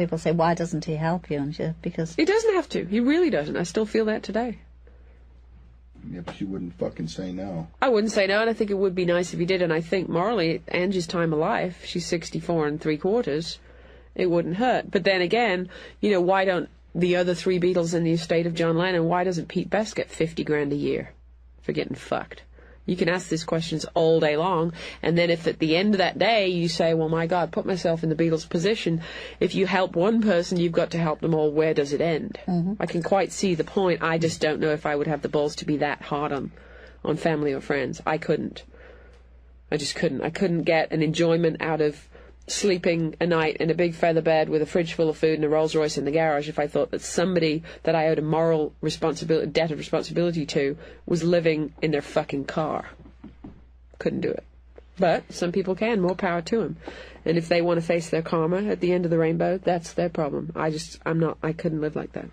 people say, why doesn't he help you? And because he doesn't have to. He really doesn't. I still feel that today. Yeah, but you wouldn't fucking say no. I wouldn't say no, and I think it would be nice if he did. And I think morally, Angie's time of life, she's 64 3/4, it wouldn't hurt. But then again, you know, why don't the other 3 Beatles in the estate of John Lennon, why doesn't Pete Best get $50,000 a year for getting fucked? You can ask these questions all day long, and then if at the end of that day you say, well, my God, put myself in the Beatles' position, if you help one person, you've got to help them all. Where does it end? I can quite see the point. I just don't know if I would have the balls to be that hard on family or friends. I couldn't. I just couldn't. I couldn't get an enjoyment out of sleeping a night in a big feather bed with a fridge full of food and a Rolls Royce in the garage if I thought that somebody that I owed a moral debt of responsibility to was living in their fucking car. Couldn't do it. But some people can. More power to them. And if they want to face their karma at the end of the rainbow, that's their problem. I couldn't live like that.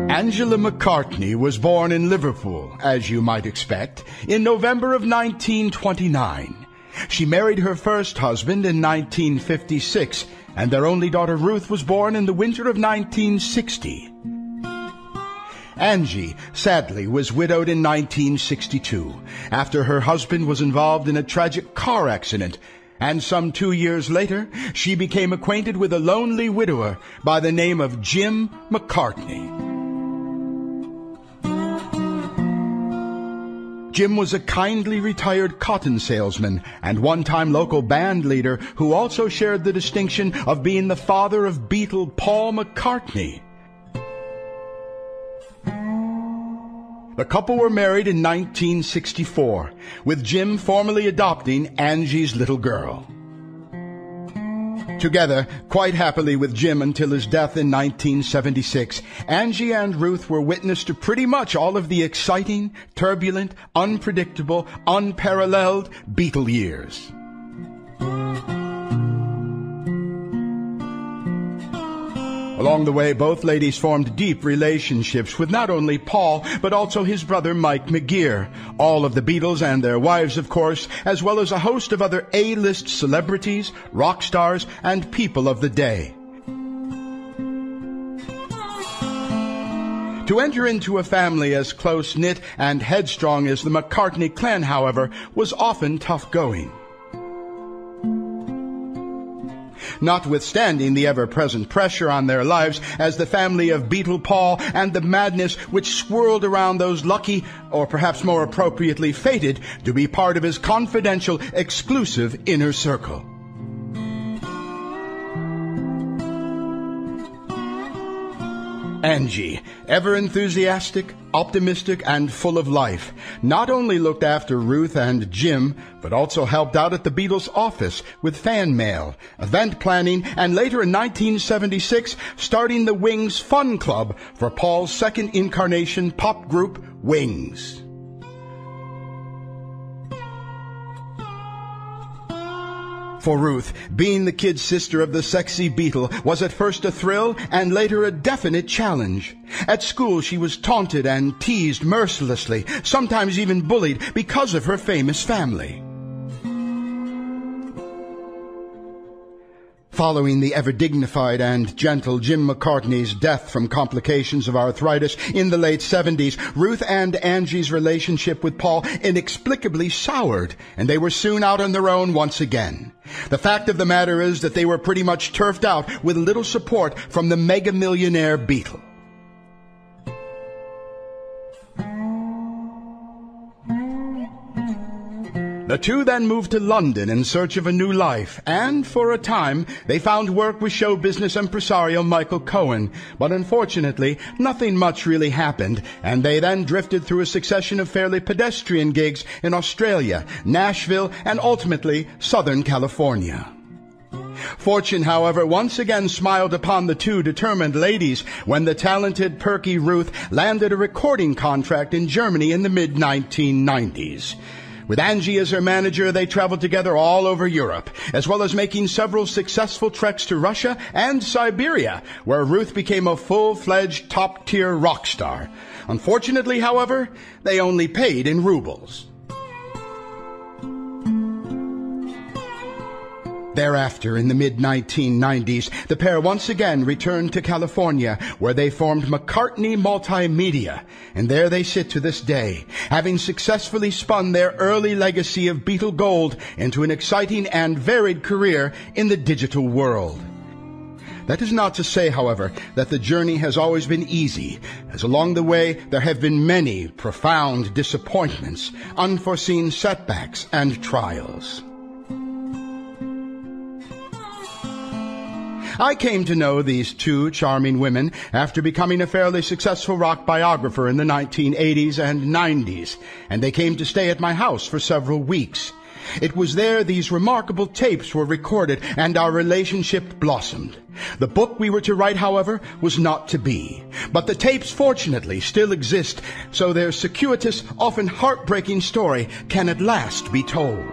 Angela McCartney was born in Liverpool, as you might expect, in November of 1929. She married her first husband in 1956, and their only daughter Ruth was born in the winter of 1960. Angie, sadly, was widowed in 1962, after her husband was involved in a tragic car accident, and some 2 years later, she became acquainted with a lonely widower by the name of Jim McCartney. Jim was a kindly retired cotton salesman and one-time local band leader who also shared the distinction of being the father of Beatle Paul McCartney. The couple were married in 1964, with Jim formally adopting Angie's little girl. Together, quite happily with Jim until his death in 1976, Angie and Ruth were witness to pretty much all of the exciting, turbulent, unpredictable, unparalleled Beatle years. Along the way, both ladies formed deep relationships with not only Paul, but also his brother Mike McGear, all of the Beatles and their wives, of course, as well as a host of other A-list celebrities, rock stars, and people of the day. To enter into a family as close-knit and headstrong as the McCartney clan, however, was often tough going. Notwithstanding the ever-present pressure on their lives as the family of Beatle Paul and the madness which swirled around those lucky, or perhaps more appropriately fated, to be part of his confidential, exclusive inner circle. Angie, ever enthusiastic, optimistic, and full of life, not only looked after Ruth and Jim, but also helped out at the Beatles' office with fan mail, event planning, and later in 1976, starting the Wings Fun Club for Paul's second incarnation pop group, Wings. For Ruth, being the kid sister of the sexy Beatle was at first a thrill and later a definite challenge. At school, she was taunted and teased mercilessly, sometimes even bullied because of her famous family. Following the ever-dignified and gentle Jim McCartney's death from complications of arthritis in the late 70s, Ruth and Angie's relationship with Paul inexplicably soured, and they were soon out on their own once again. The fact of the matter is that they were pretty much turfed out with little support from the mega-millionaire Beatle. The two then moved to London in search of a new life, and for a time they found work with show business impresario Michael Cohen. But unfortunately, nothing much really happened, and they then drifted through a succession of fairly pedestrian gigs in Australia, Nashville, and ultimately Southern California. Fortune, however, once again smiled upon the two determined ladies when the talented, perky Ruth landed a recording contract in Germany in the mid-1990s. With Angie as her manager, they traveled together all over Europe, as well as making several successful treks to Russia and Siberia, where Ruth became a full-fledged top-tier rock star. Unfortunately, however, they only paid in rubles. Thereafter, in the mid-1990s, the pair once again returned to California, where they formed McCartney Multimedia, and there they sit to this day, having successfully spun their early legacy of Beatle gold into an exciting and varied career in the digital world. That is not to say, however, that the journey has always been easy, as along the way there have been many profound disappointments, unforeseen setbacks, and trials. I came to know these two charming women after becoming a fairly successful rock biographer in the 1980s and 90s, and they came to stay at my house for several weeks. It was there these remarkable tapes were recorded and our relationship blossomed. The book we were to write, however, was not to be. But the tapes, fortunately, still exist, so their circuitous, often heartbreaking story can at last be told.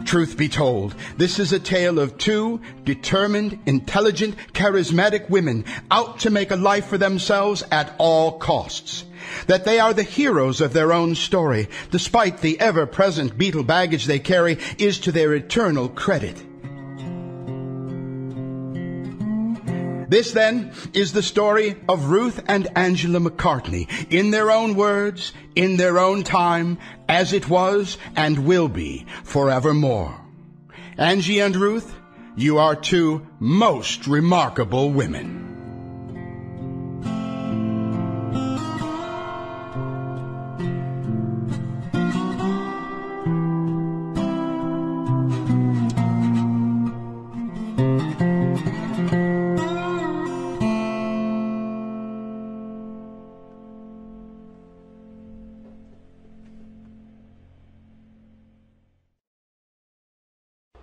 Truth be told, this is a tale of two determined, intelligent, charismatic women out to make a life for themselves at all costs. That they are the heroes of their own story, despite the ever-present Beatle baggage they carry, is to their eternal credit. This, then, is the story of Ruth and Angela McCartney, in their own words, in their own time, as it was and will be forevermore. Angie and Ruth, you are two most remarkable women.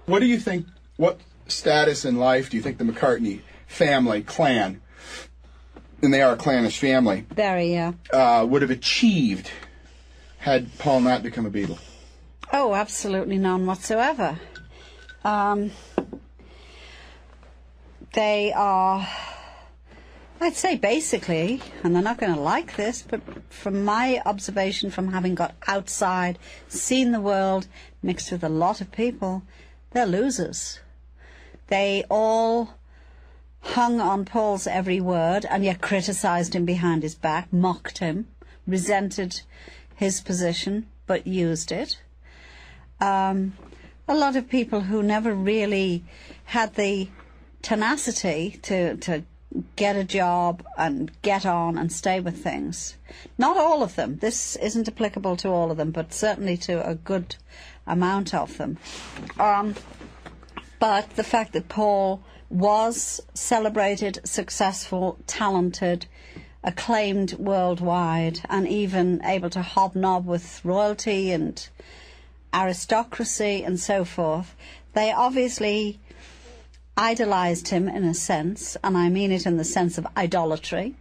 What do you think, what status in life do you think the McCartney family, clan, and they are a clannish family, Very, yeah. Would have achieved had Paul not become a Beatle? Oh, absolutely none whatsoever. They are, I'd say basically, and they're not going to like this, but from my observation from having got outside, seen the world, mixed with a lot of people, they're losers. They all hung on Paul's every word and yet criticised him behind his back, mocked him, resented his position, but used it. A lot of people who never really had the tenacity to get a job and get on and stay with things. Not all of them. This isn't applicable to all of them, but certainly to a good amount of them. But the fact that Paul was celebrated, successful, talented, acclaimed worldwide, and even able to hobnob with royalty and aristocracy and so forth, they obviously idolised him in a sense, and I mean it in the sense of idolatry,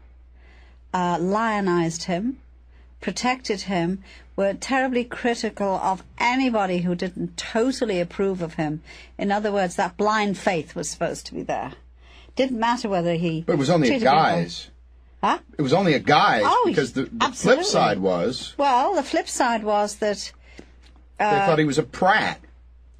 lionised him, protected him, were terribly critical of anybody who didn't totally approve of him. In other words, that blind faith was supposed to be there. Didn't matter whether he... But it was only a guise. Huh? It was only a guise, Oh, because the absolutely. flip side was... Well, the flip side was that... they thought he was a prat.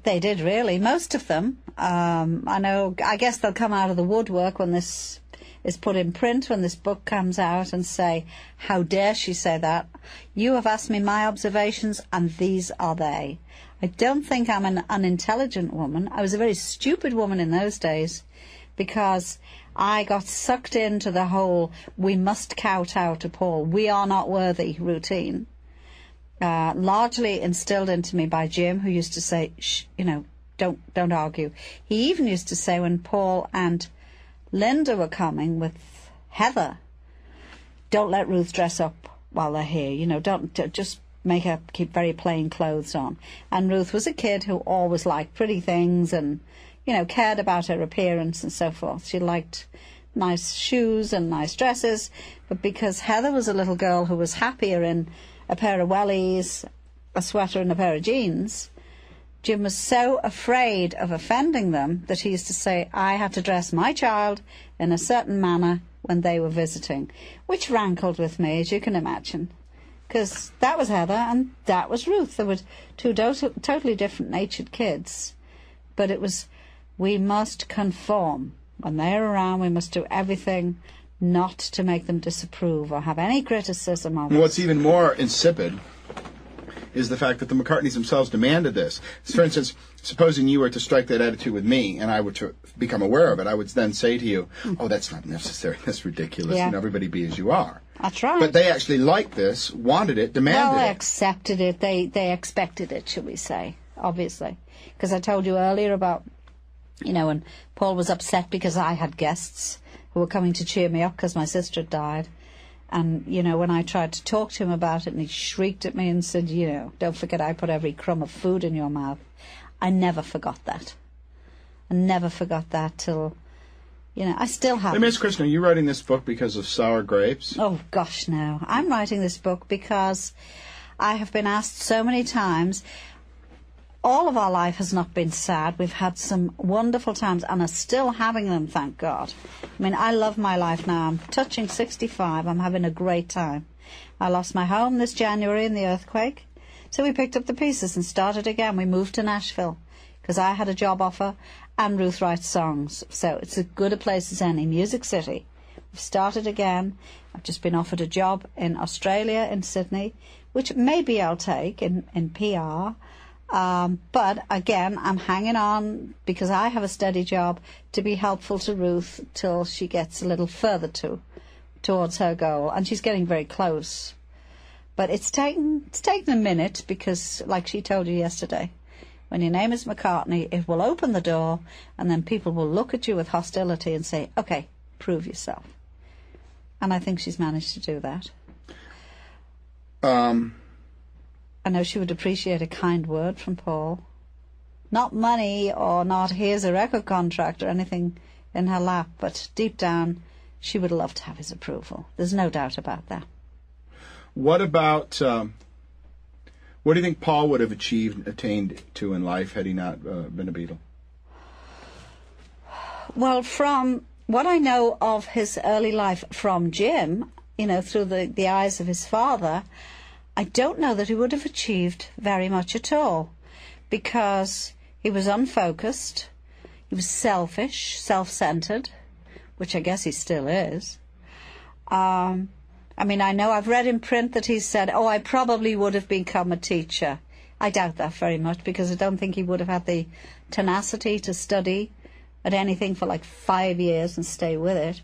They did, really. Most of them. I guess they'll come out of the woodwork when this is put in print, when this book comes out, and say, how dare she say that? You have asked me my observations, and these are they. I don't think I'm an unintelligent woman. I was a very stupid woman in those days, because I got sucked into the whole, we must kowtow to Paul, we are not worthy routine. Largely instilled into me by Jim, who used to say, shh, don't argue. He even used to say, when Paul and Linda were coming with Heather, don't let Ruth dress up while they're here, don't just make her keep very plain clothes on. And Ruth was a kid who always liked pretty things and, cared about her appearance and so forth. She liked nice shoes and nice dresses, but because Heather was a little girl who was happier in a pair of wellies, a sweater and a pair of jeans, Jim was so afraid of offending them that he used to say, I had to dress my child in a certain manner when they were visiting, which rankled with me, as you can imagine, because that was Heather and that was Ruth. They were two totally different natured kids, but it was, we must conform. When they're around, we must do everything not to make them disapprove or have any criticism of us. What's even more insipid is the fact that the McCartneys themselves demanded this. For instance, supposing you were to strike that attitude with me and I were to become aware of it, I would then say to you, oh, that's not necessary, that's ridiculous, Yeah. and everybody be as you are. That's right. But they actually liked this, wanted it, demanded Well, they it. accepted it. They expected it, shall we say, obviously. Because I told you earlier about, when Paul was upset because I had guests who were coming to cheer me up because my sister had died. And, when I tried to talk to him about it and he shrieked at me and said, don't forget I put every crumb of food in your mouth. I never forgot that. I never forgot that till, I still have. Hey, Miss Kristen, are you writing this book because of sour grapes? Oh, gosh, no. I'm writing this book because I have been asked so many times. All of our life has not been sad. We've had some wonderful times and are still having them, thank God. I mean, I love my life now. I'm touching 65. I'm having a great time. I lost my home this January in the earthquake. So we picked up the pieces and started again. We moved to Nashville because I had a job offer and Ruth writes songs. So it's as good a place as any, Music City. We've started again. I've just been offered a job in Australia, in Sydney, which maybe I'll take in PR. But again, I'm hanging on because I have a steady job to be helpful to Ruth till she gets a little further towards her goal, and she's getting very close. But it's taken a minute because, like she told you yesterday, when your name is McCartney, it will open the door, and then people will look at you with hostility and say, "Okay, prove yourself." And I think she's managed to do that. I know she would appreciate a kind word from Paul. Not money or not here's a record contract or anything in her lap, but deep down she would love to have his approval. There's no doubt about that. What about, what do you think Paul would have attained to in life had he not been a Beatle? Well, from what I know of his early life from Jim, through the eyes of his father, I don't know that he would have achieved very much at all, because he was unfocused, he was selfish, self-centered, which I guess he still is. I know I've read in print that he said, I probably would have become a teacher. I doubt that very much, because I don't think he would have had the tenacity to study at anything for like 5 years and stay with it.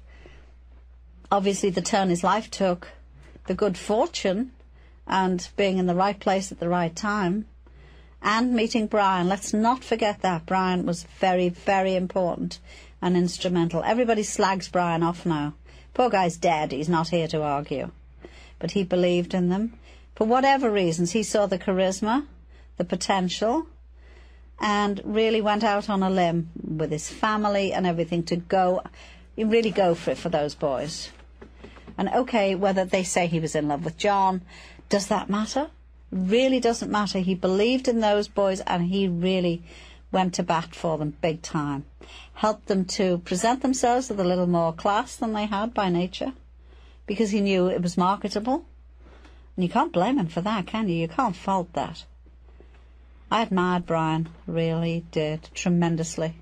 Obviously, the turn his life took, the good fortune and being in the right place at the right time, and meeting Brian. Let's not forget that. Brian was very, very important and instrumental. Everybody slags Brian off now. Poor guy's dead. He's not here to argue. But he believed in them. For whatever reasons, he saw the charisma, the potential, and really went out on a limb with his family and everything to really go for it for those boys. And okay, whether they say he was in love with John, does that matter? Really doesn't matter. He believed in those boys and he really went to bat for them big time. Helped them to present themselves with a little more class than they had by nature, because he knew it was marketable. And you can't blame him for that, can you? You can't fault that. I admired Brian, really did, tremendously.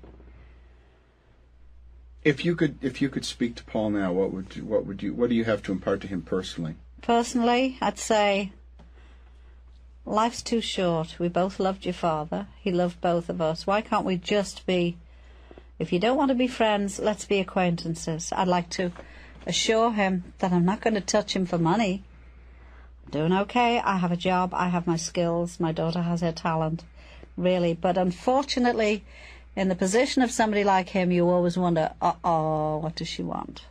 If you could speak to Paul now, what do you have to impart to him personally? Personally, I'd say life's too short. We both loved your father. He loved both of us. Why can't we just be, if you don't want to be friends, let's be acquaintances. I'd like to assure him that I'm not going to touch him for money. I'm doing okay. I have a job. I have my skills. My daughter has her talent, really. But unfortunately, in the position of somebody like him, you always wonder, what does she want?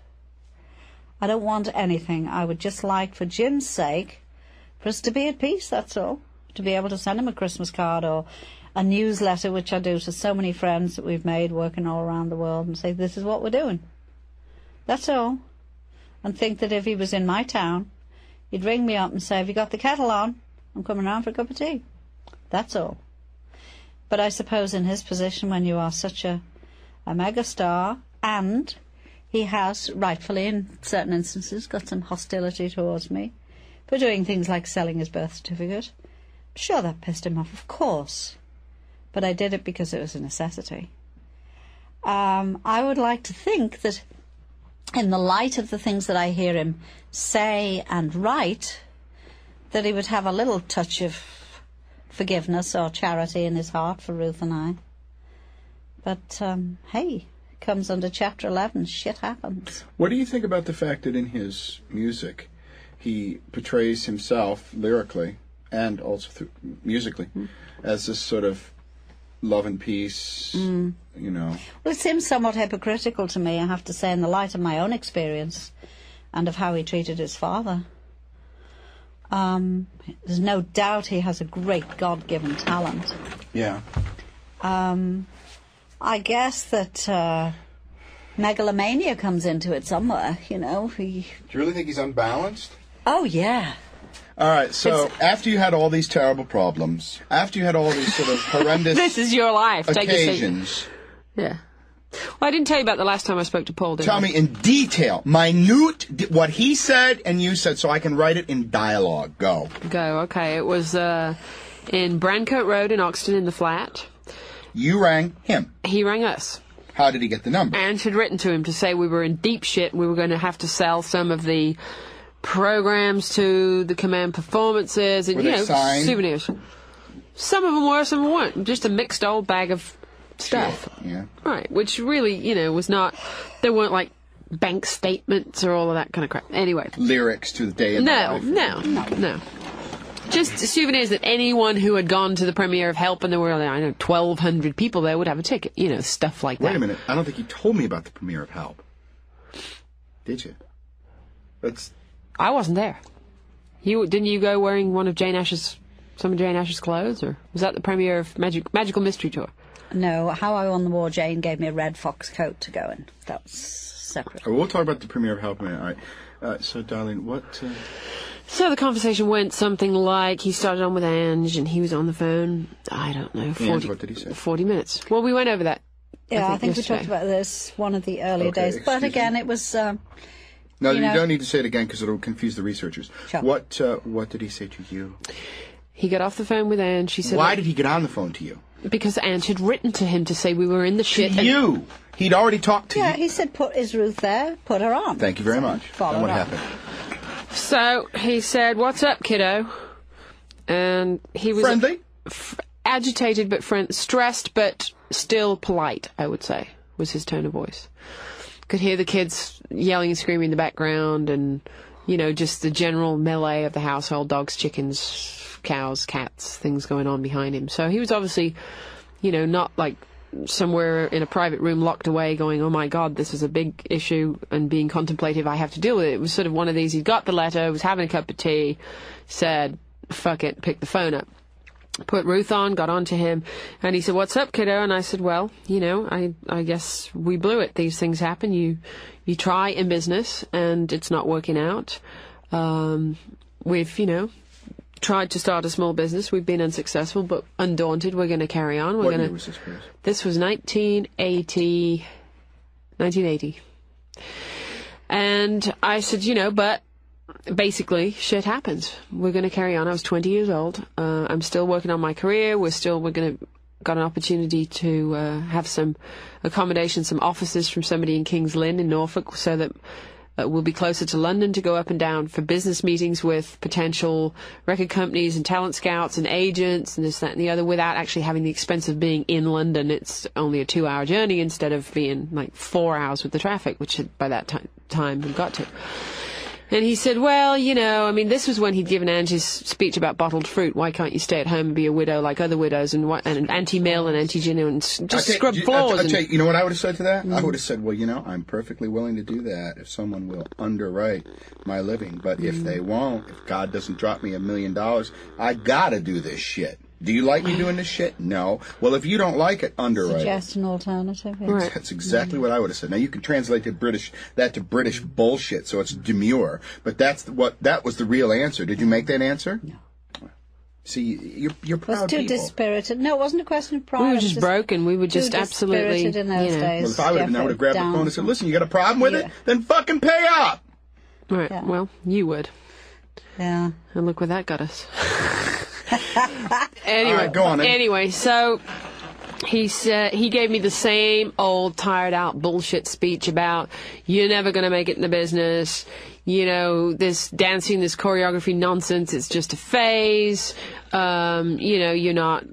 I don't want anything. I would just like, for Jim's sake, for us to be at peace, that's all. To be able to send him a Christmas card or a newsletter, which I do to so many friends that we've made working all around the world, and say, this is what we're doing. That's all. And think that if he was in my town, he'd ring me up and say, have you got the kettle on? I'm coming round for a cup of tea. That's all. But I suppose in his position, when you are such a megastar, and he has, rightfully in certain instances, got some hostility towards me for doing things like selling his birth certificate. Sure, that pissed him off, of course. But I did it because it was a necessity. I would like to think that in the light of the things that I hear him say and write, that he would have a little touch of forgiveness or charity in his heart for Ruth and I. But, hey, it comes under Chapter 11. Shit happens. What do you think about the fact that in his music he portrays himself lyrically and also musically as this sort of love and peace, you know? Well, it seems somewhat hypocritical to me, I have to say, in the light of my own experience and of how he treated his father. There's no doubt he has a great God-given talent. Yeah. I guess that megalomania comes into it somewhere, you know. Do you really think he's unbalanced? Oh, yeah. All right, so after you had all these terrible problems, after you had all these sort of horrendous This is your life. Take a seat. occasions, Yeah. Well, I didn't tell you about the last time I spoke to Paul, did I? tell me in detail, minute, what he said and you said, so I can write it in dialogue. Go. Go, okay. It was in Brancote Road in Oxton in the flat. You rang him. He rang us. How did he get the number? Ange had written to him to say we were in deep shit and we were going to have to sell some of the programs to the command performances and, Were they signed? souvenirs. Some of them were, some of them weren't. Just a mixed old bag of stuff. Yeah. Right, which really, was not... There weren't, like, bank statements or all of that kind of crap. Anyway. Lyrics to the day in the life. No. Just souvenirs that anyone who had gone to the premiere of Help, and there were, 1,200 people there, would have a ticket. Stuff like that. Wait a minute. I don't think you told me about the premiere of Help. Did you? I wasn't there. Didn't you go wearing some of Jane Ash's clothes, or was that the premiere of Magical Mystery Tour? No, How I Won the War, Jane gave me a red fox coat to go in. That was separate. We'll talk about the premiere of Help in a minute. All right. So, darling, what... So the conversation went something like he started on with Ange, and he was on the phone, I don't know, 40, what did he say? 40 minutes. Well, we went over that. Yeah, I think we yesterday. talked about this one of the earlier Okay, days. But excuse again, me. it was... No, you know- don't need to say it again because it'll confuse the researchers. Sure. What did he say to you? He got off the phone with Ange. She said, Why did he get on the phone to you? Because Ange had written to him to say we were in the shit. To you! He'd already talked to Yeah, you. he said, is Ruth there? Put her on. Thank you very much. follow And what her on. happened? So he said, "What's up, kiddo?" And he was Friendly? agitated but stressed but still polite, I would say, was his tone of voice. Could hear the kids yelling and screaming in the background and, just the general melee of the household, dogs, chickens, cows, cats, things going on behind him. So he was obviously, not like somewhere in a private room locked away going, oh my God, this is a big issue and being contemplative, I have to deal with it. It was sort of one of these, he'd got the letter, was having a cup of tea, said, fuck it, picked the phone up. Put Ruth on, got on to him, and he said, what's up, kiddo? And I said, well, I guess we blew it. These things happen. You try in business, and it's not working out. We've, tried to start a small business. We've been unsuccessful, but undaunted. We're going to carry on. What year was this, Chris? This was 1980. And I said, but basically, shit happens. We're going to carry on. I was 20 years old. I'm still working on my career. Got an opportunity to have some accommodation, some offices from somebody in King's Lynn in Norfolk, so that we'll be closer to London to go up and down for business meetings with potential record companies and talent scouts and agents and this, that, and the other, without actually having the expense of being in London. It's only a 2-hour journey instead of being like 4 hours with the traffic, which by that time we got to. And he said, well, this was when he'd given Angie's speech about bottled fruit. Why can't you stay at home and be a widow like other widows and anti-male and anti-gender and just scrub floors? I'll tell you, you know what I would have said to that? I would have said, well, I'm perfectly willing to do that if someone will underwrite my living. But if they won't, if God doesn't drop me $1 million, I gotta do this shit. Do you like me doing this shit? No. Well, if you don't like it, underwrite it. Suggest an alternative. Yeah. Right. That's exactly what I would have said. Now you can translate to British bullshit, so it's demure. But that was the real answer. Did you make that answer? No. See, you're proud It was too people. dispirited. No, it wasn't a question of pride. We were it was just broken. We were just too absolutely, dispirited in those days. Well, if I would have been, I would have grabbed the Down. phone and said, "Listen, you got a problem with it? Yeah. Then fucking pay up." Right. Yeah. Well, you would. Yeah. And look where that got us. Anyway, All right, go on then. Anyway, so he said he gave me the same old tired out bullshit speech about you're never going to make it in the business. You know, this dancing, this choreography nonsense, it's just a phase. You know, you're not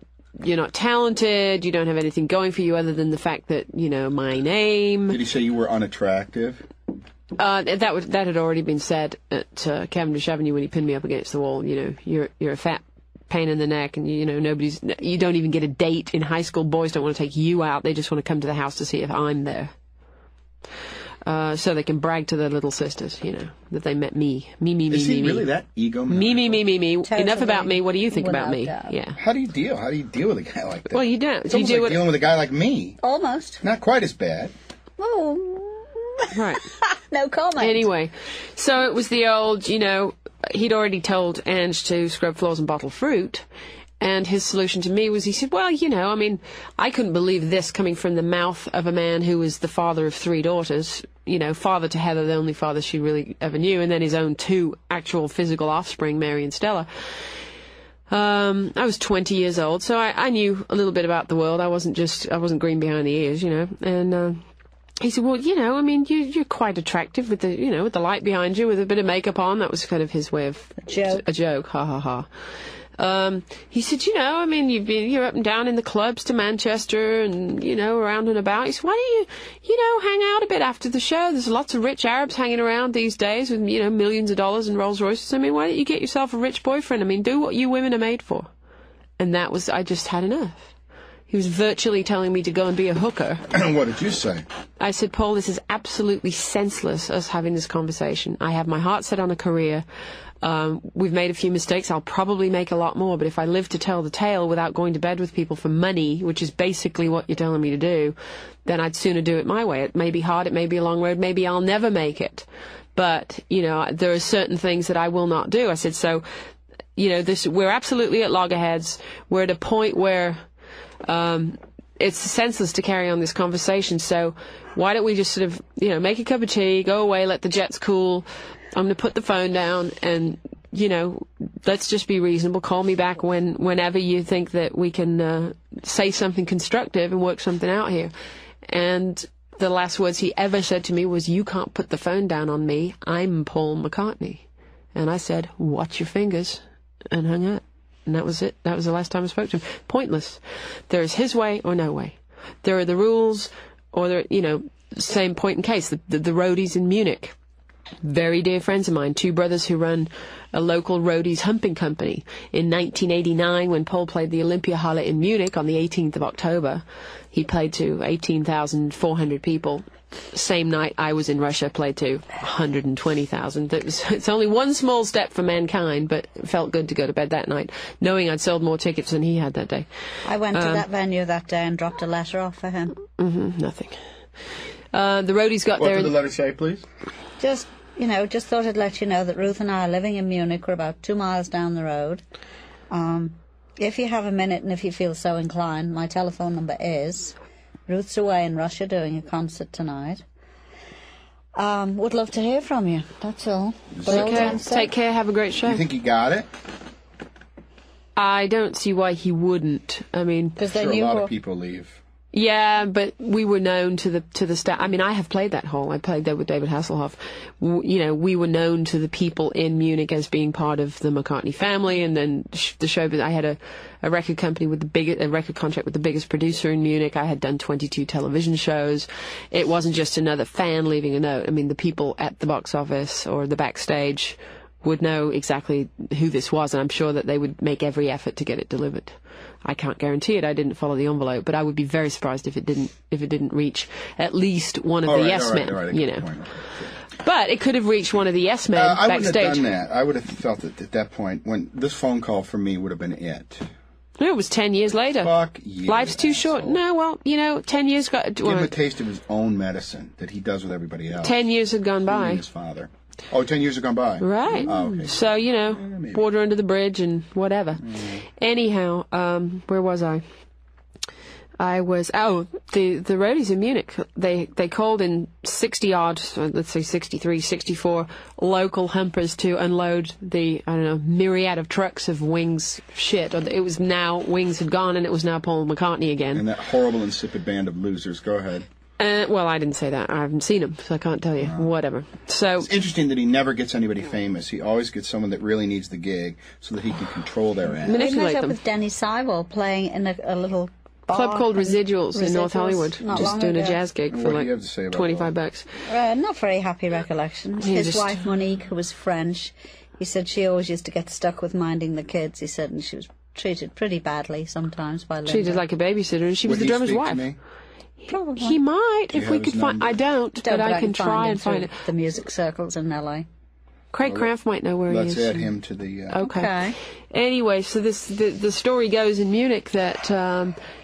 talented. You don't have anything going for you other than the fact that, you know, my name. Did he say you were unattractive? That had already been said at Cavendish Avenue when he pinned me up against the wall. You know, you're a fat pain in the neck, and you know you don't even get a date in high school. Boys don't want to take you out; they just want to come to the house to see if I'm there, so they can brag to their little sisters, you know, that they met me. Is he really that ego? Me. Totally. Enough about me. What do you think about Without me? doubt. Yeah. How do you deal? How do you deal with a guy like that? Well, you don't. It's You almost do like what. dealing with a guy like me. Almost. Not quite as bad. Oh. Right. No comment. Anyway, so it was the old, you know, he'd already told Ange to scrub floors and bottle fruit, and his solution to me was, he said, well, you know, I mean, I couldn't believe this coming from the mouth of a man who was the father of 3 daughters, you know, father to Heather, the only father she really ever knew, and then his own 2 actual physical offspring, Mary and Stella. I was 20 years old, so I knew a little bit about the world. I wasn't green behind the ears, you know, and, he said, well, you know, I mean, you're quite attractive with the, you know, with the light behind you, with a bit of makeup on. That was kind of his way of... A joke, ha ha ha. He said, you know, I mean, you're up and down in the clubs to Manchester and, you know, around and about. He said, why don't you know, hang out a bit after the show? There's lots of rich Arabs hanging around these days with, you know, millions of dollars and Rolls Royces. I mean, why don't you get yourself a rich boyfriend? I mean, do what you women are made for. And that was, I just had enough. He was virtually telling me to go and be a hooker. What did you say? I said, Paul, this is absolutely senseless, us having this conversation. I have my heart set on a career. We've made a few mistakes. I'll probably make a lot more. But if I live to tell the tale without going to bed with people for money, which is basically what you're telling me to do, then I'd sooner do it my way. It may be hard. It may be a long road. Maybe I'll never make it. But, you know, there are certain things that I will not do. I said, so, you know, we're absolutely at loggerheads. We're at a point where... it's senseless to carry on this conversation, so why don't we just sort of, you know, make a cup of tea, go away, let the jets cool. I'm going to put the phone down and, you know, let's just be reasonable. Call me back whenever you think that we can say something constructive and work something out here. And the last words he ever said to me was, you can't put the phone down on me. I'm Paul McCartney. And I said, watch your fingers, and hung up. And that was it. That was the last time I spoke to him. Pointless. There is his way or no way. There are the rules, or there, you know, same point in case. The roadies in Munich, very dear friends of mine, 2 brothers who run a local roadies humping company. In 1989, when Paul played the Olympiahalle in Munich on the 18th of October, he played to 18,400 people. Same night I was in Russia, played to 120,000. It's only one small step for mankind, but it felt good to go to bed that night, knowing I'd sold more tickets than he had that day. I went to that venue that day and dropped a letter off for him. Nothing. The roadies got there. What did the letter say, please? Just, you know, just thought I'd let you know that Ruth and I are living in Munich. We're about 2 miles down the road. If you have a minute and if you feel so inclined, my telephone number is... Ruth's away in Russia doing a concert tonight. Would love to hear from you. That's all. Take care. Have a great show. You think he got it? I don't see why he wouldn't. I mean, because Sure, a lot of people leave. Yeah, but we were known to the staff. I mean, I have played that hall. I played there with David Hasselhoff. You know, we were known to the people in Munich as being part of the McCartney family. And then the show, I had a record company with a record contract with the biggest producer in Munich. I had done 22 television shows. It wasn't just another fan leaving a note. I mean, the people at the box office or the backstage would know exactly who this was, and I'm sure that they would make every effort to get it delivered. I can't guarantee it. I didn't follow the envelope, but I would be very surprised if it didn't reach at least one of the yes men. You know, but it could have reached one of the yes men backstage. I wouldn't have done that. I would have felt that at that point, when this phone call from me would have been it. It was 10 years later. Fuck you. Life's too short. No, well, 10 years got... Give him a taste of his own medicine that he does with everybody else. 10 years had gone by. He and his father. Oh, 10 years have gone by. Right. Oh, okay. So, water under the bridge and whatever. Anyhow, where was I? I was, the roadies in Munich, they called in 60-odd, let's say 63, 64 local humpers to unload the, myriad of trucks of Wings shit. It was now, Wings had gone, and it was now Paul McCartney again. And that horrible, insipid band of losers. Go ahead. Well, I didn't say that. I haven't seen him, so I can't tell you. Whatever. So it's interesting that he never gets anybody famous. He always gets someone that really needs the gig so that he can control their ass. We Manipulate met up them. with Denny Seiwell playing in a little club called Residuals in North Hollywood. not Just long doing a ago. jazz gig for What do like you have to say about $25. Not very happy recollection. He His just- wife Monique, who was French, he said she always used to get stuck with minding the kids. He said, and she was treated pretty badly sometimes by Linda. Treated like a babysitter, and she was Would the he drummer's speak wife. to me? Probably. He might, Do you if we have could his find... number? I don't, but I can try and find him it. through the music circles in L.A. Craig Cranf might know where he Let's is. add him to the... Okay. Anyway, so the story goes in Munich that,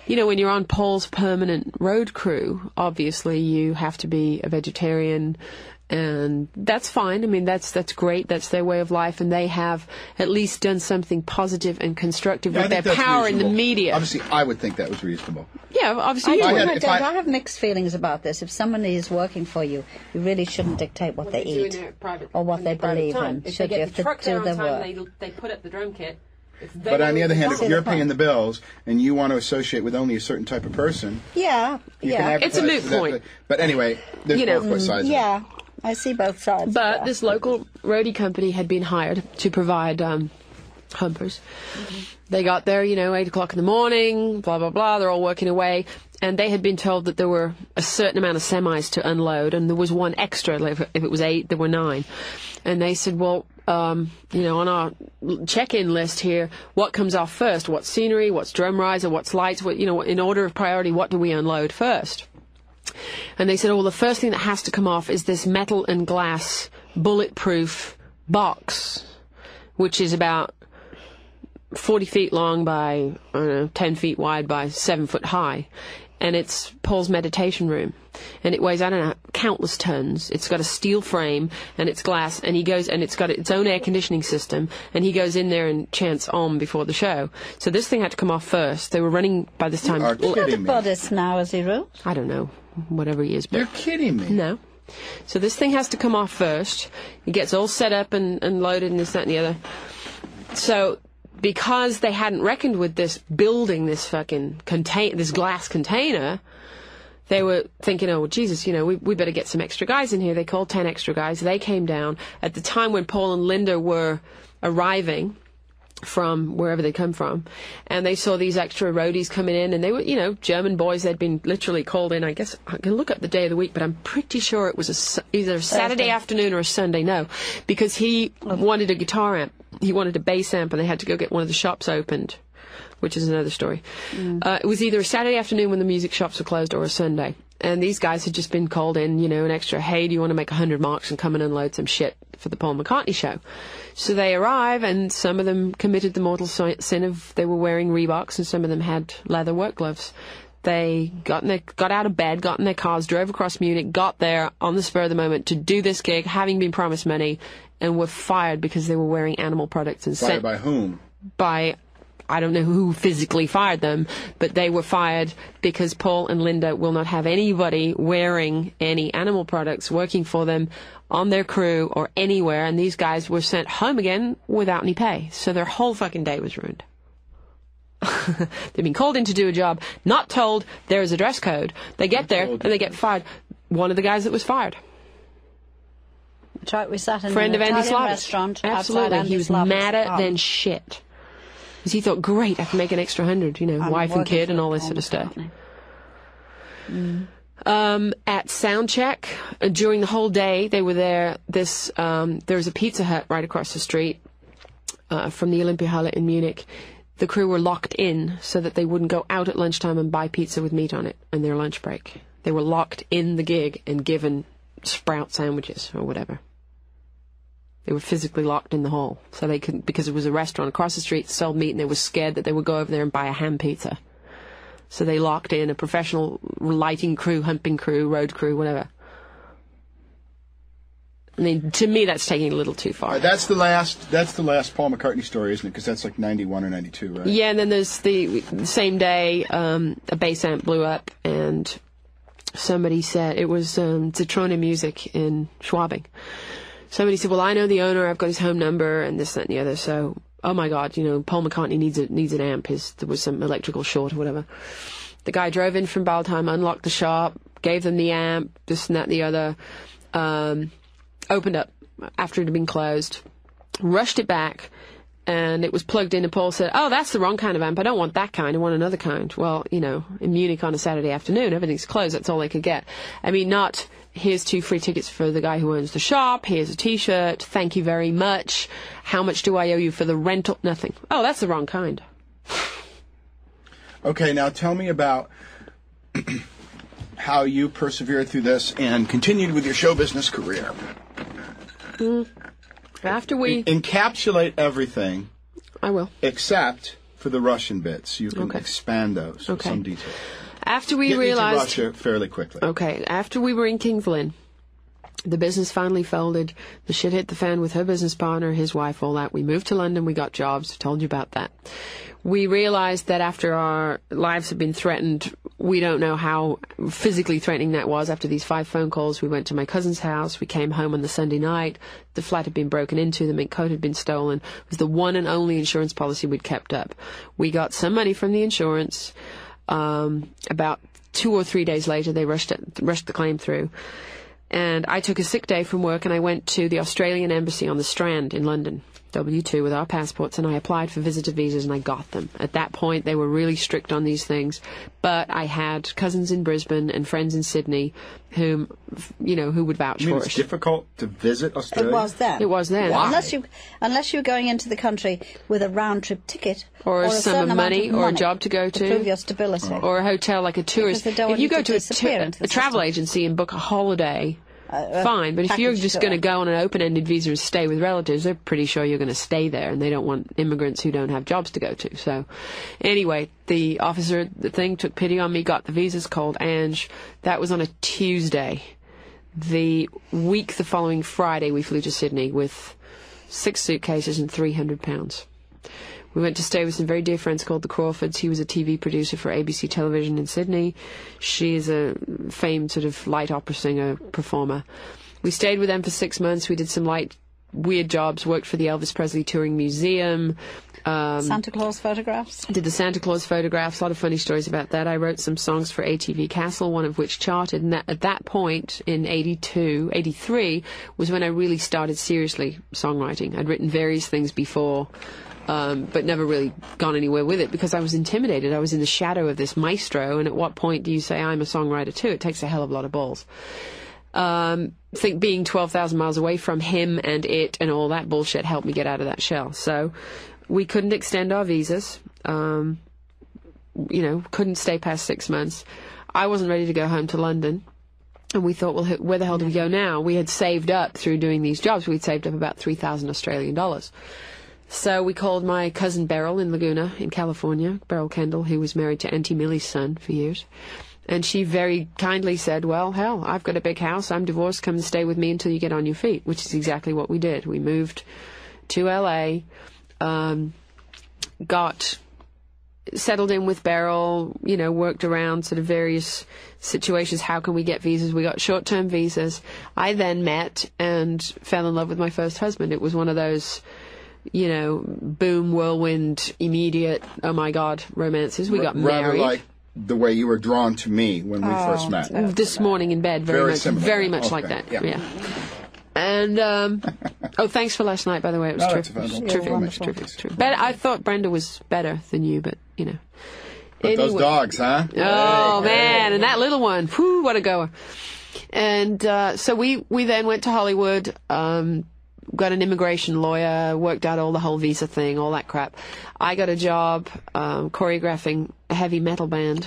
when you're on Paul's permanent road crew, obviously you have to be a vegetarian, and that's fine. I mean, that's great. That's their way of life, and they have at least done something positive and constructive Yeah, I with their think that's power in the reasonable. media. Obviously, I would think that was reasonable. Yeah, obviously you I would. had- I if don't. I- I have mixed feelings about this. If somebody is working for you, you really shouldn't dictate what they eat or what they believe in. If Should they you get have the truck to there do on their time, work? they put up the drum kit. But on the other hand, if See you're the point. paying the bills and you want to associate with only a certain type of person, Yeah, you can yeah, advertise It's a moot for that. point. But anyway, there's both sides. of it. yeah. I see both sides. But this local roadie company had been hired to provide humpers. They got there, 8 o'clock in the morning, blah, blah, blah. They're all working away. And they had been told that there were a certain amount of semis to unload, and there was one extra. Like if it was 8, there were 9. And they said, well, on our check-in list here, what comes off first? What's scenery? What's drum riser? What's lights? What, in order of priority, what do we unload first? And they said, well, the first thing that has to come off is this metal and glass bulletproof box, which is about 40 feet long by, 10 feet wide by 7 foot high. And it's Paul's meditation room. And it weighs, countless tons. It's got a steel frame, and it's glass, and it's got its own air conditioning system, and he goes in there and chants Om before the show. So this thing had to come off first. They were running by this time. You are He's not a kidding me. Buddhist now, is he, Ruth? I don't know, whatever he is, but You're kidding me. no. So this thing has to come off first. It gets all set up and loaded and this, that, and the other. So because they hadn't reckoned with this building, this fucking this glass container, they were thinking, oh, Jesus, we better get some extra guys in here. They called 10 extra guys. They came down at the time when Paul and Linda were arriving from wherever they come from, and they saw these extra roadies coming in, and they were, German boys. They'd been literally called in. I guess I can look up the day of the week, but I'm pretty sure it was either a Saturday afternoon or a Sunday. No, because he wanted a guitar amp. He wanted a bass amp, and they had to go get one of the shops opened, which is another story. It was either a Saturday afternoon when the music shops were closed or a Sunday. And these guys had just been called in, an extra, hey, do you want to make 100 marks and come and unload some shit for the Paul McCartney show? So they arrive, and some of them committed the mortal sin of they were wearing Reeboks, and some of them had leather work gloves. They got out of bed, got in their cars, drove across Munich, got there on the spur of the moment to do this gig, having been promised money, and were fired because they were wearing animal products and Fired by whom? by, I don't know who physically fired them, but they were fired because Paul and Linda will not have anybody wearing any animal products working for them on their crew or anywhere, and these guys were sent home again without any pay. So their whole fucking day was ruined. They've been called in to do a job, not told there is a dress code. They get there and they get fired. One of the guys that was fired. That's right, we sat in Friend an of Andy Italian Slavic. restaurant outside Absolutely. Andy He was Slavic's madder apartment. than shit. Because he thought, great, I can make an extra 100, I'm wife and working kid for and all this Paul sort of stuff. McCartney. At sound check, during the whole day they were there, there was a Pizza Hut right across the street from the Olympiahalle in Munich. The crew were locked in so that they wouldn't go out at lunchtime and buy pizza with meat on it in their lunch break. They were locked in the gig and given sprout sandwiches or whatever. They were physically locked in the hall. So they couldn't, because it was a restaurant across the street that sold meat, and they were scared that they would go over there and buy a ham pizza. So they locked in a professional lighting crew, humping crew, road crew, whatever. I mean, to me, that's taking it a little too far. That's the last Paul McCartney story, isn't it? Because that's like 91 or 92, right? Yeah, and then there's the same day, a bass amp blew up, and somebody said, it was Zitrone Music in Schwabing. Somebody said, well, I know the owner, I've got his home number, and this, that, and the other, so, oh my God, Paul McCartney needs an amp. There was some electrical short or whatever. The guy drove in from Baldheim, unlocked the shop, gave them the amp, this and that and the other, opened up after it had been closed, rushed it back, and it was plugged in, and Paul said, oh, that's the wrong kind of amp. I don't want that kind. I want another kind. Well, in Munich on a Saturday afternoon, everything's closed. That's all they could get. I mean, not, here's 2 free tickets for the guy who owns the shop. Here's a T-shirt. Thank you very much. How much do I owe you for the rental? Nothing. Oh, that's the wrong kind. Okay, now tell me about how you persevered through this and continued with your show business career. After we... Encapsulate everything. I will. Except for the Russian bits. You can expand those with some detail. After we Get realized... to Russia fairly quickly. Okay. After we were in King's Lynn, the business finally folded. The shit hit the fan with her business partner, his wife, all that. We moved to London. We got jobs. Told you about that. We realized that after our lives had been threatened, we don't know how physically threatening that was. After these 5 phone calls, we went to my cousin's house. We came home on the Sunday night. The flat had been broken into. The mink coat had been stolen. It was the one and only insurance policy we'd kept up. We got some money from the insurance. About 2 or 3 days later, they rushed the claim through. And I took a sick day from work, and I went to the Australian Embassy on the Strand in London, W2, with our passports, and I applied for visitor visas, and I got them. At that point, they were really strict on these things, but I had cousins in Brisbane and friends in Sydney who would vouch for It's us. difficult to visit Australia? It was then. It was then. Why? Unless you were going into the country with a round-trip ticket. Or a sum certain of amount money, or a job to go to. prove your stability. Or a hotel like a tourist. Because they don't If want you you go to to disappear into the a travel system. agency and book a holiday... fine, but if you're package just tour. going to go on an open-ended visa and stay with relatives, they're pretty sure you're going to stay there, and they don't want immigrants who don't have jobs to go to. So, anyway, the officer at the thing took pity on me, got the visas, called Angie. That was on a Tuesday. The following Friday, we flew to Sydney with 6 suitcases and £300. We went to stay with some very dear friends called the Crawfords. He was a TV producer for ABC Television in Sydney. She is a famed sort of light opera singer, performer. We stayed with them for 6 months. We did some light, weird jobs, worked for the Elvis Presley Touring Museum. Santa Claus photographs. Did the Santa Claus photographs, a lot of funny stories about that. I wrote some songs for ATV Castle, one of which charted, and at that point, in 83, was when I really started seriously songwriting. I'd written various things before, but never really gone anywhere with it because I was intimidated. I was in the shadow of this maestro, and at what point do you say, I'm a songwriter too? It takes a hell of a lot of balls. I think being 12,000 miles away from him and it and all that bullshit helped me get out of that shell. So we couldn't extend our visas, couldn't stay past 6 months. I wasn't ready to go home to London. And we thought, well, where the hell do we go now? We had saved up through doing these jobs. We'd saved up about 3,000 Australian dollars. So we called my cousin Beryl in Laguna in California, Beryl Kendall, who was married to Auntie Millie's son for years. And she very kindly said, well, hell, I've got a big house. I'm divorced. Come and stay with me until you get on your feet, which is exactly what we did. We moved to L.A., got settled in with Beryl, worked around sort of various situations. How can we get visas? We got short-term visas. I then met and fell in love with my first husband. It was one of those, boom, whirlwind, immediate, oh my God, romances. We got married. Rather like the way you were drawn to me when we first met. This morning in bed, very much Okay, like that. yeah. And thanks for last night, by the way. It was terrific. But I thought Brenda was better than you, but But those dogs, huh? Oh man, and that little one, whew, what a goer. And so we then went to Hollywood, got an immigration lawyer, worked out all the whole visa thing, all that crap. I got a job choreographing a heavy metal band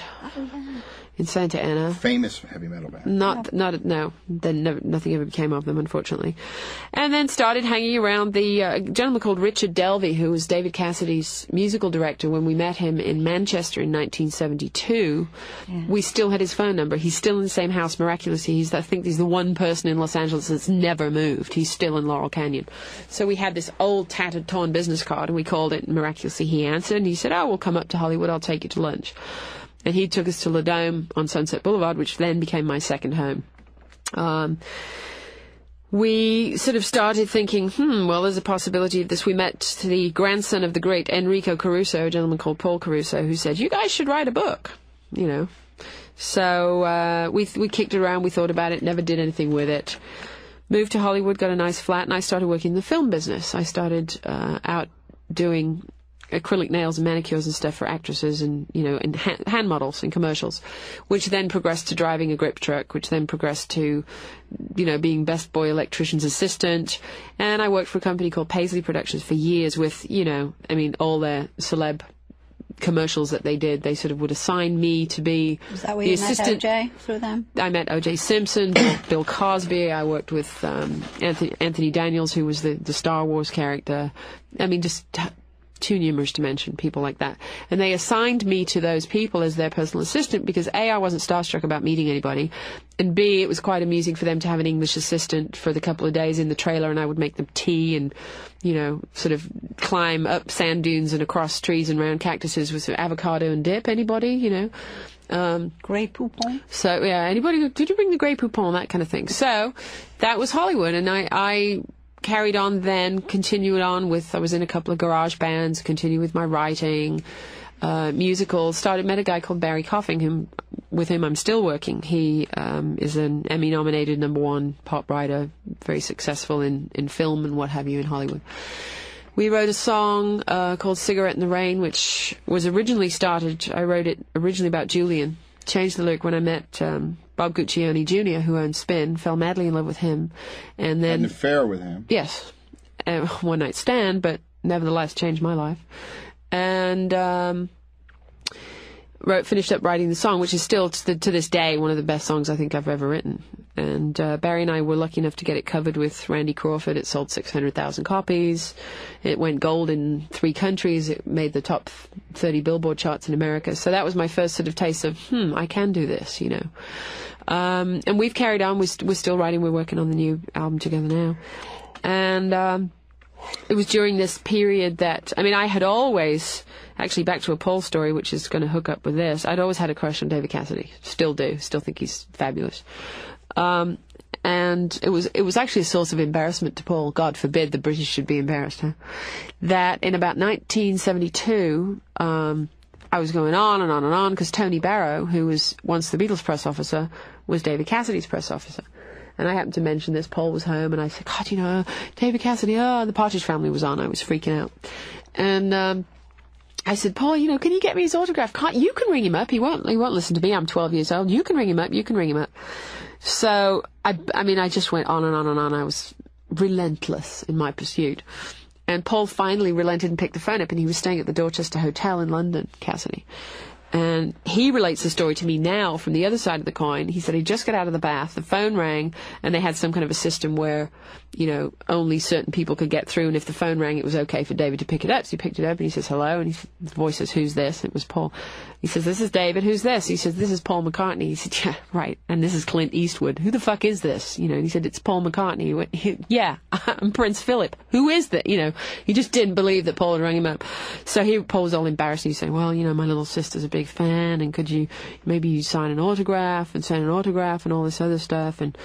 in Santa Ana. Famous heavy metal band. No. Then nothing ever became of them, unfortunately. And then started hanging around the gentleman called Richard Delvey, who was David Cassidy's musical director when we met him in Manchester in 1972. Yeah. We still had his phone number. He's still in the same house, miraculously. I think he's the one person in Los Angeles that's never moved. He's still in Laurel Canyon. So we had this old, tattered, torn business card, and we called it, and miraculously he answered, and he said, "Oh, we'll come up to Hollywood. I'll take you to lunch." And he took us to La Dome on Sunset Boulevard, which then became my second home. We sort of started thinking, well, there's a possibility of this. We met the grandson of the great Enrico Caruso, a gentleman called Paul Caruso, who said, "You guys should write a book," you know. So we kicked it around, we thought about it, never did anything with it. Moved to Hollywood, got a nice flat, and I started working in the film business. I started out doing acrylic nails and manicures and stuff for actresses and, you know, and hand models and commercials, which then progressed to driving a grip truck, which then progressed to, you know, being best boy electrician's assistant. And I worked for a company called Paisley Productions for years with, you know, I mean, all their celeb commercials that they did. They sort of would assign me to be Was that where the you assistant. met OJ through them? I met O.J. Simpson, Bill Cosby. I worked with Anthony Daniels, who was the Star Wars character. I mean, just too numerous to mention, people like that. And they assigned me to those people as their personal assistant because A, I wasn't starstruck about meeting anybody, and B, it was quite amusing for them to have an English assistant for the couple of days in the trailer, and I would make them tea and, you know, sort of climb up sand dunes and across trees and round cactuses with some avocado and dip. Anybody, you know? Grey Poupon? So, yeah, anybody, did you bring the Grey Poupon, that kind of thing. So, that was Hollywood, and I carried on then, continued on with, I was in a couple of garage bands, continued with my writing, musicals, met a guy called Barry Coffing, with whom I'm still working. He is an Emmy-nominated #1 pop writer, very successful in film and what have you in Hollywood. We wrote a song called Cigarette in the Rain, which was originally I wrote it originally about Julian, changed the lyric when I met Bob Guccione Jr., who owned Spin, fell madly in love with him, and then... Had an affair with him. Yes. One night stand, but nevertheless changed my life. And finished up writing the song, which is still, to this day, one of the best songs I think I've ever written. And Barry and I were lucky enough to get it covered with Randy Crawford. It sold 600,000 copies. It went gold in 3 countries. It made the top 30 Billboard charts in America. So that was my first sort of taste of, I can do this, you know. And we've carried on. We're still writing. We're working on the new album together now. And it was during this period that, I mean, I had always, actually back to a Paul story, which is going to hook up with this, I'd always had a crush on David Cassidy. Still do. Still think he's fabulous. And it was actually a source of embarrassment to Paul. God forbid the British should be embarrassed, huh? That in about 1972, I was going on and on and on, because Tony Barrow, who was once the Beatles press officer, was David Cassidy's press officer. And I happened to mention this. Paul was home, and I said, God, you know, David Cassidy, the Partridge Family was on. I was freaking out. And I said, Paul, you know, can you get me his autograph? You can ring him up. He won't listen to me. I'm 12 years old. You can ring him up. So, I mean, I just went on and on and on. I was relentless in my pursuit. And Paul finally relented and picked the phone up, and he was staying at the Dorchester Hotel in London, Cassidy. And he relates the story to me now from the other side of the coin. He said he just got out of the bath, the phone rang, and they had some kind of a system where, you know, only certain people could get through, and if the phone rang, it was okay for David to pick it up. So he picked it up, and he says, hello, and his voice says, who's this? And it was Paul. He says, this is David, who's this? He says, this is Paul McCartney. He said, yeah, right, and this is Clint Eastwood. Who the fuck is this? You know, and he said, it's Paul McCartney. He went, yeah, I'm Prince Philip. Who is that? You know, he just didn't believe that Paul had rung him up. So Paul was all embarrassed, and he's saying, well, you know, my little sister's a big fan, and could you, maybe you sign an autograph and all this other stuff, and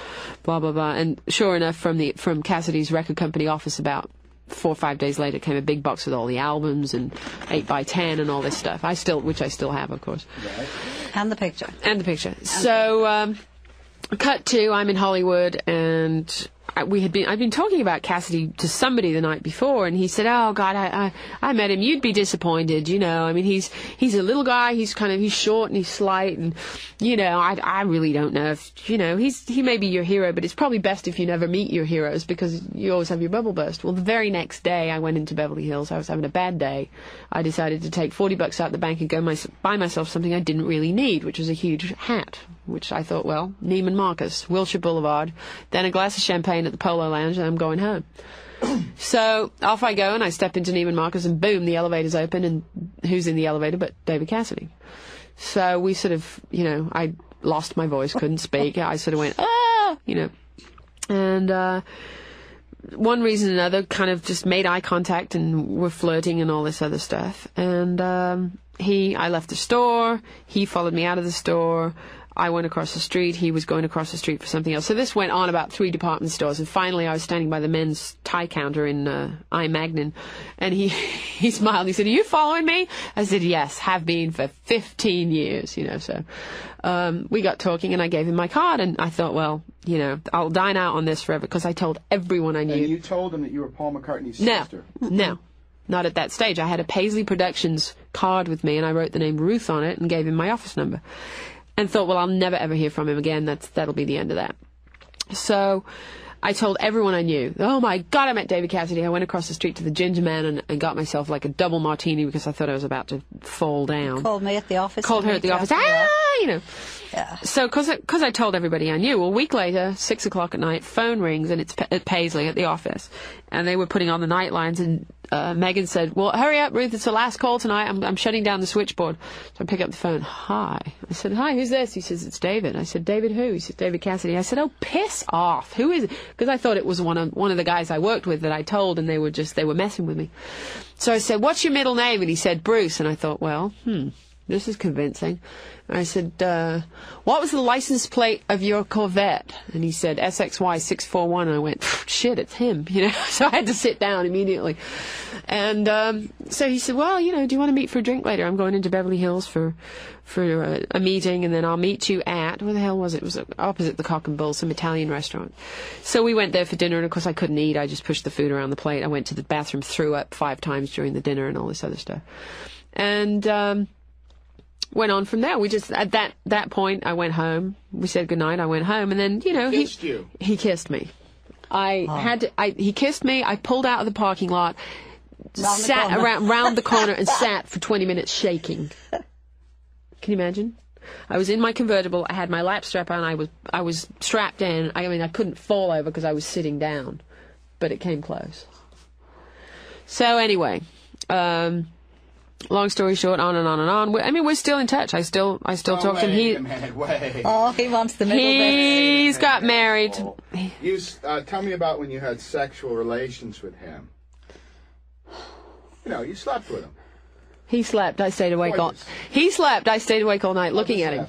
blah, blah, blah. And sure enough, from Cassidy's record company office about 4 or 5 days later came a big box with all the albums and 8x10 and all this stuff. Which I still have, of course. Right. And the picture. So, cut to, I'm in Hollywood, and I'd been talking about Cassidy to somebody the night before, and he said, "Oh God, I met him. You'd be disappointed, you know. I mean, he's a little guy. He's short and he's slight, and you know, I really don't know if, you know, he may be your hero, but it's probably best if you never meet your heroes because you always have your bubble burst." Well, the very next day I went into Beverly Hills. I was having a bad day. I decided to take $40 out the bank and go buy myself something I didn't really need, which was a huge hat, which I thought, well, Neiman Marcus, Wilshire Boulevard, then a glass of champagne at the Polo Lounge, and I'm going home. So off I go, and I step into Neiman Marcus, and boom, the elevator's open, and who's in the elevator but David Cassidy? So we sort of, you know, I lost my voice, couldn't speak. I sort of went, ah, you know, and one reason or another kind of just made eye contact and were flirting and all this other stuff. And I left the store, he followed me out of the store, I went across the street, he was going across the street for something else. So this went on about 3 department stores, and finally I was standing by the men's tie counter in I. Magnin, and he smiled. He said, "Are you following me?" I said, "Yes, have been for 15 years, you know." So we got talking, and I gave him my card, and I thought, well, you know, I'll dine out on this forever, because I told everyone I knew. And you told him that you were Paul McCartney's sister? No. Not at that stage. I had a Paisley Productions card with me, and I wrote the name Ruth on it and gave him my office number. And thought, well, I'll never ever hear from him again. That'll be the end of that. So I told everyone I knew, "Oh my God, I met David Cassidy." I went across the street to the Ginger Man and got myself like a double martini because I thought I was about to fall down. Called me at the office. Called her at the office. You know. Yeah. So, because I told everybody I knew, a week later, 6 o'clock at night, phone rings, and it's at Paisley at the office. And they were putting on the night lines, and Megan said, "Well, hurry up, Ruth, it's the last call tonight. I'm shutting down the switchboard." So I pick up the phone. "Hi." I said, "Hi, who's this?" He says, "It's David." I said, "David who?" He said, "David Cassidy." I said, "Oh, piss off. Who is it?" Because I thought it was one of the guys I worked with that I told, and they were messing with me. So I said, "What's your middle name?" And he said, "Bruce." And I thought, well, this is convincing. And I said, "What was the license plate of your Corvette?" And he said, "SXY 641. And I went, shit, it's him, you know. So I had to sit down immediately. And so he said, "Well, you know, do you want to meet for a drink later? I'm going into Beverly Hills for a meeting, and then I'll meet you at," where the hell was it? It was opposite the Cock and Bull, some Italian restaurant. So we went there for dinner, and of course I couldn't eat. I just pushed the food around the plate. I went to the bathroom, threw up 5 times during the dinner and all this other stuff. And went on from there. We just, at that point, I went home. We said goodnight. I went home, and then, you know, he kissed me. He kissed me. I pulled out of the parking lot, sat round the corner, and sat for 20 minutes shaking. Can you imagine? I was in my convertible. I had my lap strap on. I was strapped in. I mean, I couldn't fall over because I was sitting down, but it came close. So anyway, long story short, on and on and on. I mean, we're still in touch. I still talk to him. Oh, he wants the middle bit. He's got married. You tell me about when you had sexual relations with him. You know, you slept with him. He slept. I stayed awake all. He slept. I stayed awake all night looking at him.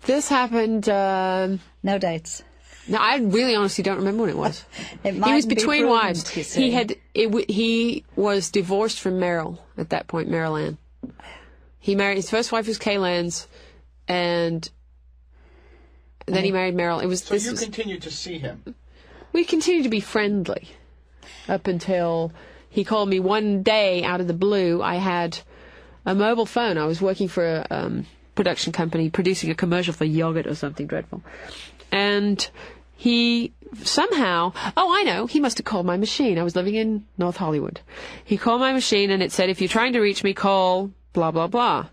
This happened. No dates. No, I really honestly don't remember when it was. He was between wives. He was divorced from Meryl at that point, Meryl Ann. He married, his first wife was Kay Lenz, and then he married Meryl. So you continued to see him? We continued to be friendly up until he called me one day out of the blue. I had a mobile phone. I was working for a production company producing a commercial for yogurt or something dreadful. And he somehow, I know, he must have called my machine. I was living in North Hollywood. He called my machine, and it said, "If you're trying to reach me, call blah, blah, blah."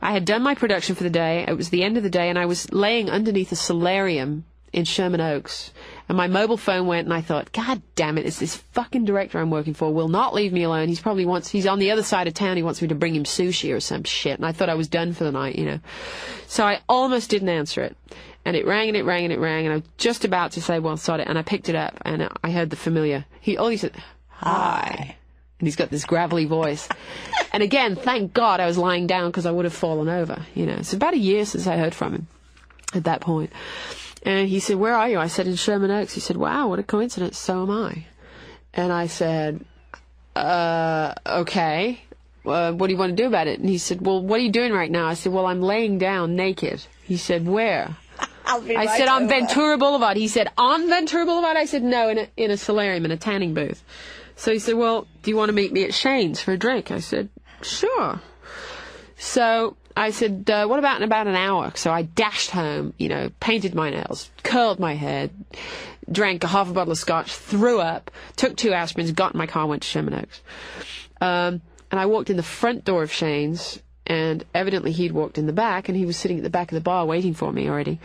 I had done my production for the day. It was the end of the day, and I was laying underneath a solarium in Sherman Oaks. And my mobile phone went, and I thought, God damn it, it's this fucking director I'm working for. Will not leave me alone. He's on the other side of town. He wants me to bring him sushi or some shit. And I thought I was done for the night, you know. So I almost didn't answer it. And it rang, and it rang, and it rang, and I was just about to say, well, sod it, and I picked it up, and I heard the familiar. He said, "Hi." And he's got this gravelly voice. And again, thank God I was lying down, because I would have fallen over, you know. It's about a year since I heard from him at that point. And he said, "Where are you?" I said, "In Sherman Oaks." He said, "Wow, what a coincidence, so am I." And I said, "Okay. What do you want to do about it?" And he said, "Well, what are you doing right now?" I said, "Well, I'm laying down naked." He said, "Where?" I said, on Ventura Boulevard. He said, on Ventura Boulevard? I said, no, in a solarium, in a tanning booth. So he said, well, do you want to meet me at Shane's for a drink? I said, sure. So I said, what about in about an hour? So I dashed home, painted my nails, curled my hair, drank a half a bottle of scotch, threw up, took 2 aspirins, got in my car, went to Sherman Oaks. And I walked in the front door of Shane's, and evidently he'd walked in the back, and he was sitting at the back of the bar waiting for me already.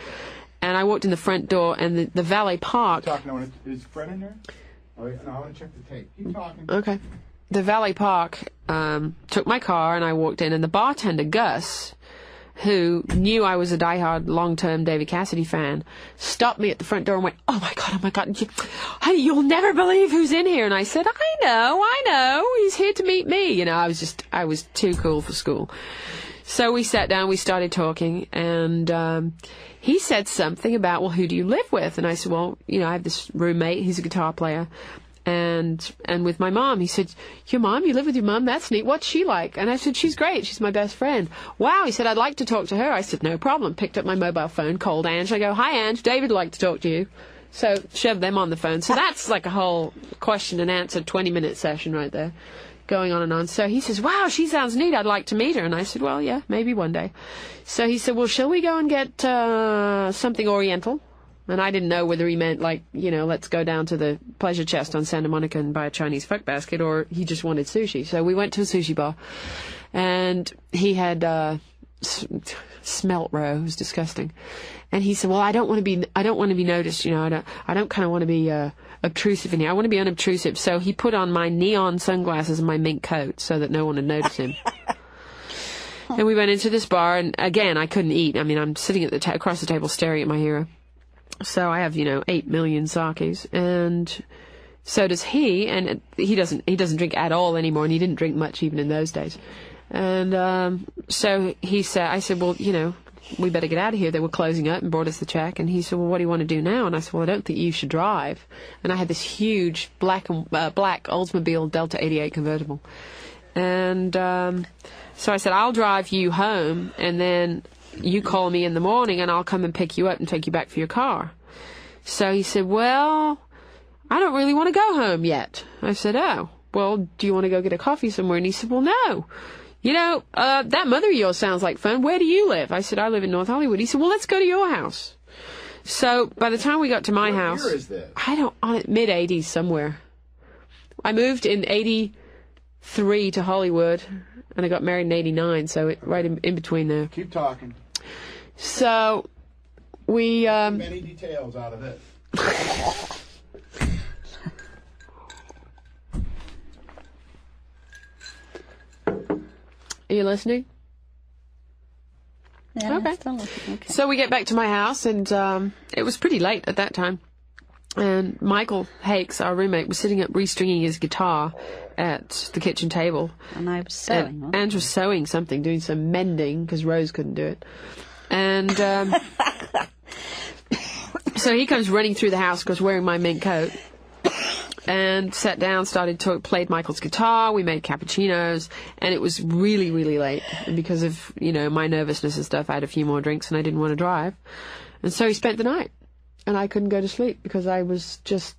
And I walked in the front door, and the valet park... Is Fred in there? Oh, no, I want to check the tape. Keep talking. Okay. The valet park took my car, and I walked in, and the bartender, Gus, who knew I was a diehard long-term David Cassidy fan, stopped me at the front door and went, oh my God, honey, you'll never believe who's in here. And I said, I know, he's here to meet me. I was too cool for school. So we sat down, we started talking, and he said something about, well, who do you live with? And I said, well, I have this roommate, he's a guitar player. And with my mom. He said, your mom? You live with your mom? That's neat. What's she like? And I said, she's great. She's my best friend. Wow. He said, I'd like to talk to her. I said, no problem. Picked up my mobile phone, called Angie. I go, hi, Ange. David would like to talk to you. So shoved them on the phone. So that's like a whole question and answer 20-minute session right there, going on and on. So he says, wow, she sounds neat. I'd like to meet her. And I said, well, yeah, maybe one day. So he said, well, shall we go and get something Oriental? And I didn't know whether he meant, let's go down to the Pleasure Chest on Santa Monica and buy a Chinese fuck basket, or he just wanted sushi. So we went to a sushi bar, and he had smelt roe. It was disgusting. And he said, well, I don't want to be noticed. I don't kind of want to be obtrusive in here. I want to be unobtrusive. So he put on my neon sunglasses and my mink coat so that no one would notice him. And we went into this bar, and again, I couldn't eat. I mean, I'm sitting at across the table staring at my hero. So I have, 8 million sakes, and so does he, and he doesn't drink at all anymore, and he didn't drink much even in those days. And so I said, well, we better get out of here. They were closing up and brought us the check, and he said, well, what do you want to do now? And I said, well, I don't think you should drive. And I had this huge black Oldsmobile Delta 88 convertible. And so I said, I'll drive you home, and then you call me in the morning and I'll come and pick you up and take you back for your car. So he said, well, I don't really want to go home yet. I said, oh, well, do you want to go get a coffee somewhere? And he said, well, no. That mother of yours sounds like fun. Where do you live? I said, I live in North Hollywood. He said, well, let's go to your house. So by the time we got to my house, year is this? Mid-'80s somewhere. I moved in 83 to Hollywood, and I got married in 89, so right in between there. Keep talking. So we many details out of this. Are you listening? Yeah, okay. Still listening. Okay. So we get back to my house, and it was pretty late at that time. And Michael Hakes, our roommate, was sitting up restringing his guitar at the kitchen table. And I was sewing. Ange was sewing something, doing some mending, because Rose couldn't do it. And so he comes running through the house, because wearing my mink coat, and sat down, played Michael's guitar. We made cappuccinos, and it was really, really late. And because of, my nervousness and stuff, I had a few more drinks, and I didn't want to drive. And so he spent the night. And I couldn't go to sleep because I was just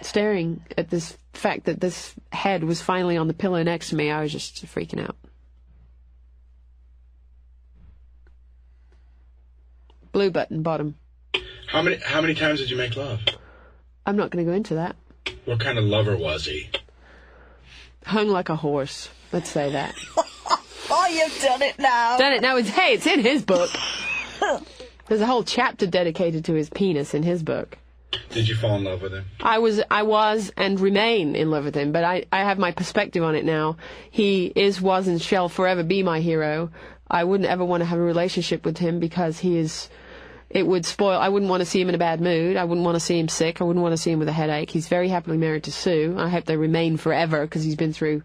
staring at this fact that this head was finally on the pillow next to me. I was just freaking out. Blue button, bottom. How many times did you make love? I'm not going to go into that. What kind of lover was he? Hung like a horse. Let's say that. Oh, you've done it now. Done it now. It's in his book. There's a whole chapter dedicated to his penis in his book. Did you fall in love with him? I was and remain in love with him, but I have my perspective on it now. He was, and shall forever be my hero. I wouldn't ever want to have a relationship with him because it would spoil. I wouldn't want to see him in a bad mood. I wouldn't want to see him sick. I wouldn't want to see him with a headache. He's very happily married to Sue. I hope they remain forever because he's been through,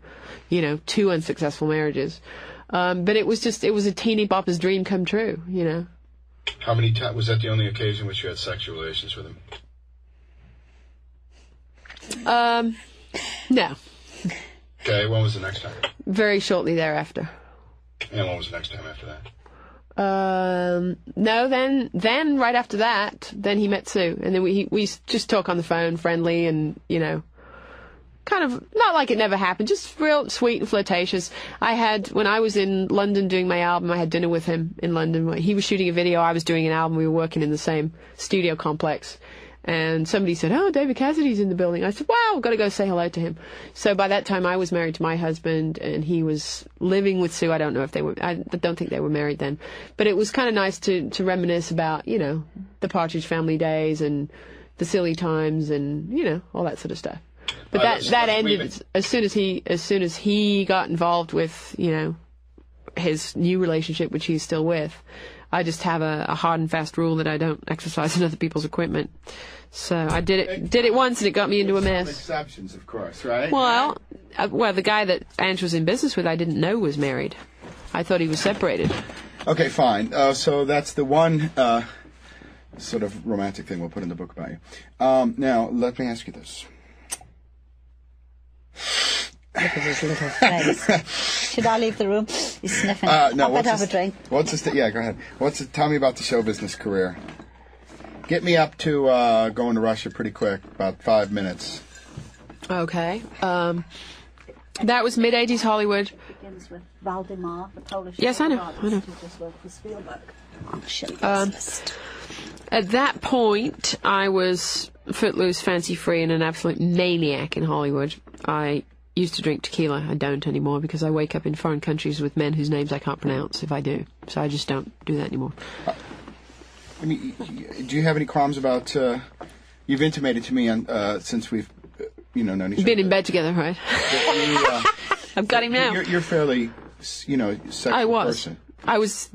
2 unsuccessful marriages. But it was a teeny bopper's dream come true, How many times was that the only occasion which you had sexual relations with him? No. Okay, when was the next time? Very shortly thereafter. And when was the next time after No, then right after that, then he met Sue, and then we just talk on the phone, friendly, and kind of not like it never happened, just real sweet and flirtatious. When I was in London doing my album, I had dinner with him in London. He was shooting a video, I was doing an album. We were working in the same studio complex. And somebody said, "Oh, David Cassidy's in the building." I said, "Wow, got to go say hello to him." So by that time, I was married to my husband, and he was living with Sue. I don't know if they were. I don't think they were married then, but it was kind of nice to reminisce about the Partridge Family days and the silly times and all that sort of stuff. But that ended as soon as he got involved with his new relationship, which he's still with. I just have a hard and fast rule that I don't exercise on other people's equipment. So I did it once, and it got me into a mess. Some exceptions, of course, right? Well, the guy that Ange was in business with, I didn't know was married. I thought he was separated. Okay, fine. So that's the one sort of romantic thing we'll put in the book about you. Now, let me ask you this. Look at his little face. Should I leave the room? He's sniffing. No, I better have a drink. What's this? Yeah, go ahead. Tell me about the show business career. Get me up to going to Russia pretty quick, about 5 minutes. Okay. That was mid-'80s Hollywood. Begins with Valdemar, the Polish. Yes, I know. Who just worked for Spielberg. At that point, I was footloose, fancy-free, and an absolute maniac in Hollywood. I used to drink tequila. I don't anymore because I wake up in foreign countries with men whose names I can't pronounce if I do. So I just don't do that anymore. I mean, do you have any qualms about? You've intimated to me since we've known each other. Been in bed together, right? I've got him now. You're fairly sexual person. I was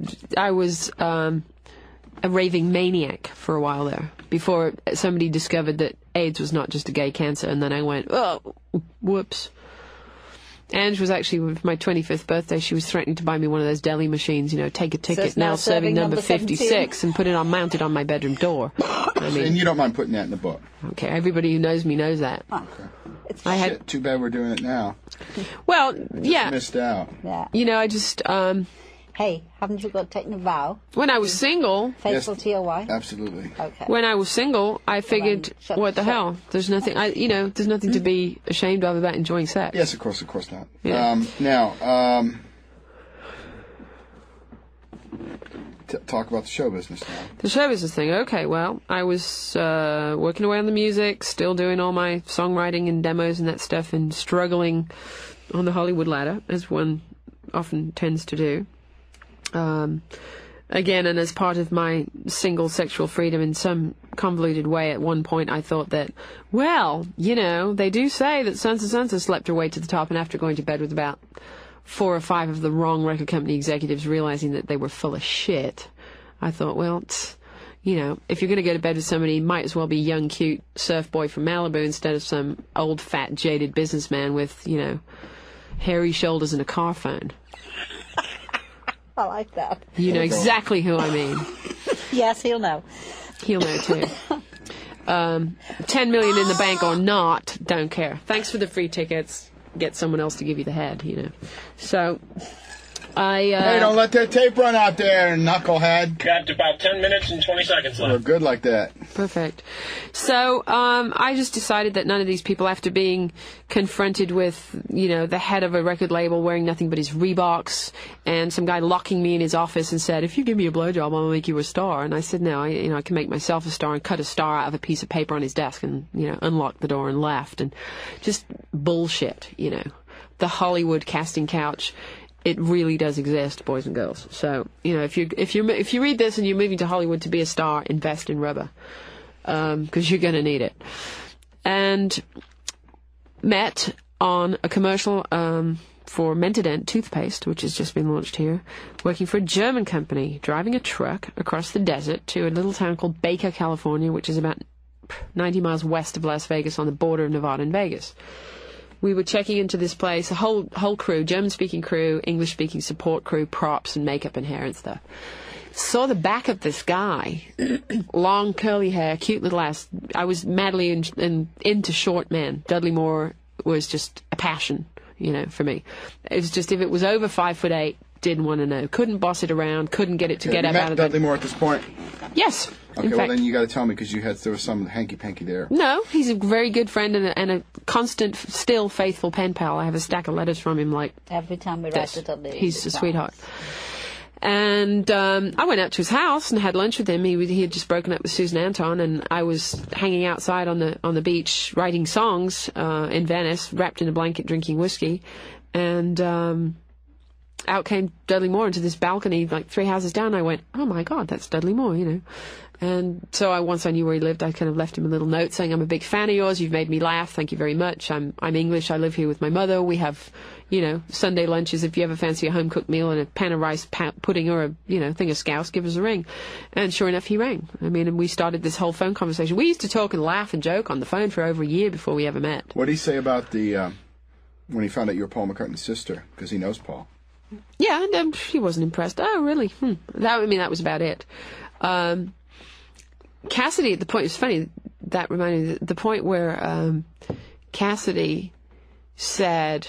a raving maniac for a while there before somebody discovered that AIDS was not just a gay cancer, and then I went, oh, whoops. Ange was actually, with my 25th birthday, she was threatening to buy me one of those deli machines, take a ticket, now serving number 56, and put it mounted on my bedroom door. I mean, and you don't mind putting that in the book? Okay, everybody who knows me knows that. Okay. Too bad we're doing it now. Well, yeah. Missed out. Yeah. I just, Hey, haven't you got taken a vow? When I was single... Faithful to your wife? Absolutely. Okay. When I was single, I figured, what the hell? There's nothing, there's nothing to be ashamed of about enjoying sex. Yes, of course not. Yeah. Talk about the show business now. The show business thing. Okay, well, I was working away on the music, still doing all my songwriting and demos and that stuff, and struggling on the Hollywood ladder, as one often tends to do. Again, and as part of my single sexual freedom in some convoluted way, at one point I thought that, well, they do say that so-and-so slept her way to the top, and after going to bed with about 4 or 5 of the wrong record company executives, realizing that they were full of shit, I thought, well, if you're going to go to bed with somebody, you might as well be young, cute surf boy from Malibu instead of some old, fat, jaded businessman with, hairy shoulders and a car phone. I like that. You know exactly who I mean. Yes, he'll know. He'll know too. 10 million in the bank or not, don't care. Thanks for the free tickets. Get someone else to give you the head, So, hey, don't let that tape run out there, knucklehead. Got about 10 minutes and 20 seconds left. We're good like that. Perfect. So, I just decided that none of these people, after being confronted with, the head of a record label wearing nothing but his Reeboks, and some guy locking me in his office and said, if you give me a blowjob, I'll make you a star. And I said, no, I can make myself a star, and cut a star out of a piece of paper on his desk and, unlocked the door and left. And just bullshit, The Hollywood casting couch. It really does exist, boys and girls. So, if you read this and you're moving to Hollywood to be a star, invest in rubber, because you're going to need it. And met on a commercial for Mentadent toothpaste, which has just been launched here, working for a German company, driving a truck across the desert to a little town called Baker, California, which is about 90 miles west of Las Vegas on the border of Nevada and Vegas. We were checking into this place, a whole crew, German-speaking crew, English-speaking support crew, props and makeup and hair and stuff. Saw the back of this guy, long curly hair, cute little ass. I was madly into short men. Dudley Moore was just a passion, for me. It was just, if it was over 5'8", didn't want to know. Couldn't boss it around. Couldn't get it to get up out of Dudley Moore at this point? Yes. Okay, in well fact, then you got to tell me, because there was some hanky-panky there. no, he's a very good friend and a constant, still faithful pen pal. I have a stack of letters from him like Every time we this. write to Dudley. He's a sweetheart. And I went out to his house and had lunch with him. He had just broken up with Susan Anton, and I was hanging outside on the beach writing songs in Venice, wrapped in a blanket, drinking whiskey. And out came Dudley Moore into this balcony, like 3 houses down. I went, oh my God, that's Dudley Moore, you know. And so once I knew where he lived, I kind of left him a little note saying, I'm a big fan of yours. You've made me laugh. Thank you very much. I'm English. I live here with my mother. We have, you know, Sunday lunches. If you ever fancy a home-cooked meal and a pan of rice pudding or a, you know, thing of scouse, give us a ring. And sure enough, he rang. I mean, and we started this whole phone conversation. We used to talk and laugh and joke on the phone for over a year before we ever met. What did he say about when he found out you were Paul McCartney's sister? Because he knows Paul. Yeah, and he wasn't impressed. Oh, really? That was about it. Cassidy, at the point, it's funny, that reminded me, the point where Cassidy said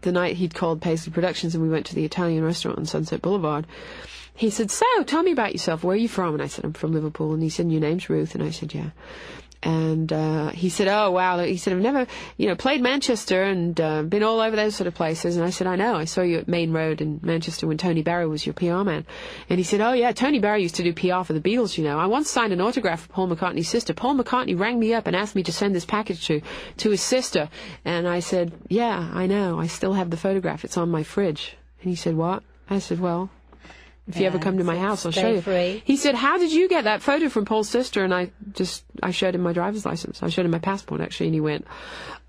the night he'd called Paisley Productions and we went to the Italian restaurant on Sunset Boulevard, he said, so, tell me about yourself. Where are you from? And I said, I'm from Liverpool. And he said, your name's Ruth? And I said, yeah. And he said, oh, wow. He said, I've never, you know, played Manchester and been all over those sort of places. And I said, I know. I saw you at Main Road in Manchester when Tony Barry was your PR man. And he said, oh, yeah, Tony Barry used to do PR for the Beatles, you know. I once signed an autograph for Paul McCartney's sister. Paul McCartney rang me up and asked me to send this package to his sister. And I said, yeah, I know. I still have the photograph. It's on my fridge. And he said, what? I said, well, if you ever come to my house, I'll show you. Free. He said, how did you get that photo from Paul's sister? And I showed him my driver's license. I showed him my passport, actually, and he went,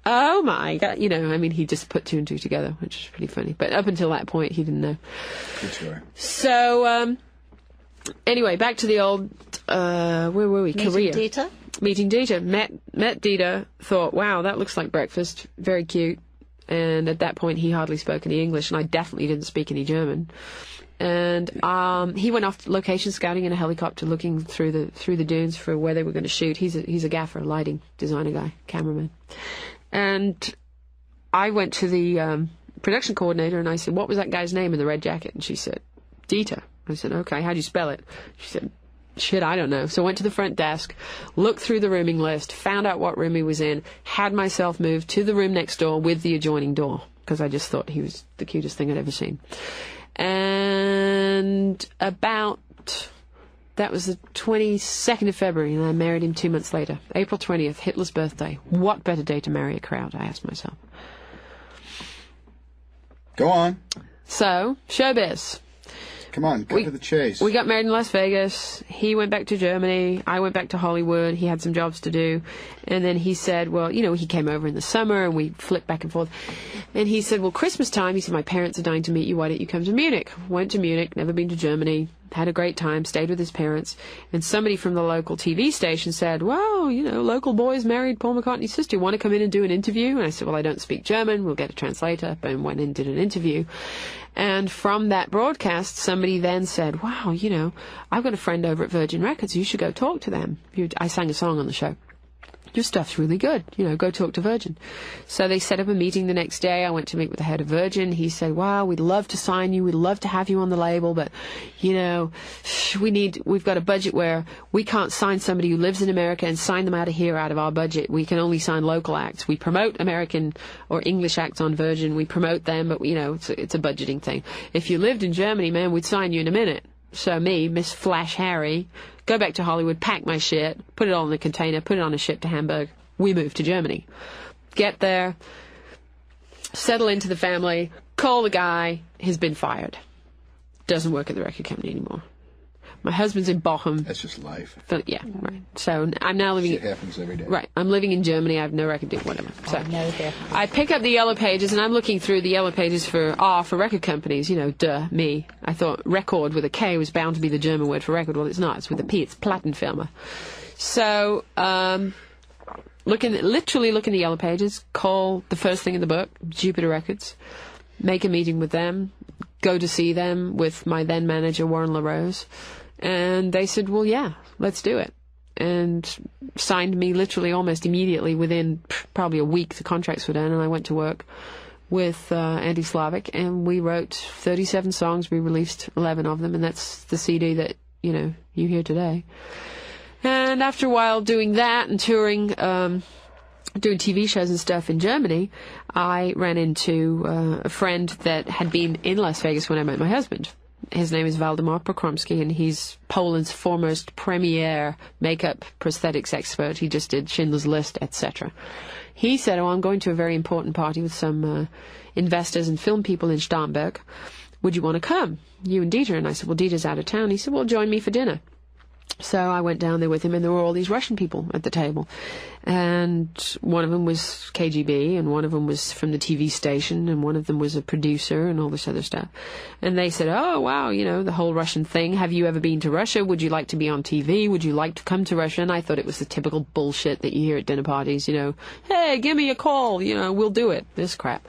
oh my God. You know, I mean, he just put two and two together, which is pretty funny. But up until that point, he didn't know. Good story. So, anyway, back to the old, where were we? Korea. Meeting Dieter. Met Dieter, thought, wow, that looks like breakfast. Very cute. And at that point, he hardly spoke any English, and I definitely didn't speak any German. And he went off location scouting in a helicopter, looking through the dunes for where they were going to shoot. He's a gaffer, a lighting designer guy, cameraman. And I went to the production coordinator and I said, what was that guy's name in the red jacket? And she said, Dieter. I said, okay, how do you spell it? She said, shit, I don't know. So I went to the front desk, looked through the rooming list, found out what room he was in, had myself moved to the room next door with the adjoining door, because I just thought he was the cutest thing I'd ever seen. And that was the 22nd of February, and I married him 2 months later. April 20th, Hitler's birthday. What better day to marry a crowd, I asked myself. Go on. So, showbiz. Come on, cut to the chase. We got married in Las Vegas. He went back to Germany. I went back to Hollywood. He had some jobs to do. And then he said, well, you know, he came over in the summer and we flipped back and forth. And he said, well, Christmas time, he said, my parents are dying to meet you. Why don't you come to Munich? Went to Munich, never been to Germany, had a great time, stayed with his parents. And somebody from the local TV station said, well, you know, local boys married Paul McCartney's sister. Want to come in and do an interview? And I said, well, I don't speak German. We'll get a translator. And went in and did an interview. And from that broadcast, somebody then said, wow, you know, I've got a friend over at Virgin Records. You should go talk to them. I sang a song on the show. Your stuff's really good. You know, go talk to Virgin. So they set up a meeting the next day. I went to meet with the head of Virgin. He said, wow, we'd love to sign you. We'd love to have you on the label. But, you know, we've got a budget where we can't sign somebody who lives in America and sign them out of here out of our budget. We can only sign local acts. We promote American or English acts on Virgin. We promote them, but, you know, it's a budgeting thing. If you lived in Germany, man, we'd sign you in a minute. So me, Miss Flash Harry, go back to Hollywood, pack my shit, put it all in a container, put it on a ship to Hamburg. We moved to Germany. Get there, settle into the family, call the guy, he's been fired. Doesn't work at the record company anymore. My husband's in Bochum. That's just life. But, yeah, right. So I'm now living... Shit happens every day. Right. I'm living in Germany. I have no record deal, whatever. So I pick up the Yellow Pages, and I'm looking through the Yellow Pages for record companies. You know, me. I thought record with a K was bound to be the German word for record. Well, it's not. It's with a P. It's Plattenfirma. So, literally look in the Yellow Pages, call the first thing in the book, Jupiter Records, make a meeting with them, go to see them with my then manager, Warren LaRose. And they said, well, yeah, let's do it. And signed me literally almost immediately. Within probably a week, the contracts were done, and I went to work with Anti-Slavic, and we wrote 37 songs. We released 11 of them, and that's the CD that, you hear today. And after a while doing that and touring, doing TV shows and stuff in Germany, I ran into a friend that had been in Las Vegas when I met my husband. His name is Waldemar Pokromski, and he's Poland's foremost premier makeup prosthetics expert. He just did Schindler's List, etc. He said, I'm going to a very important party with some investors and film people in Starnberg. Would you want to come? You and Dieter. And I said, well, Dieter's out of town. He said, well, join me for dinner. So I went down there with him, and there were all these Russian people at the table. And one of them was KGB, and one of them was from the TV station, and one of them was a producer, and all this other stuff. And they said, oh, wow, the whole Russian thing. Have you ever been to Russia? Would you like to be on TV? Would you like to come to Russia? And I thought it was the typical bullshit that you hear at dinner parties, hey, give me a call, we'll do it, this crap.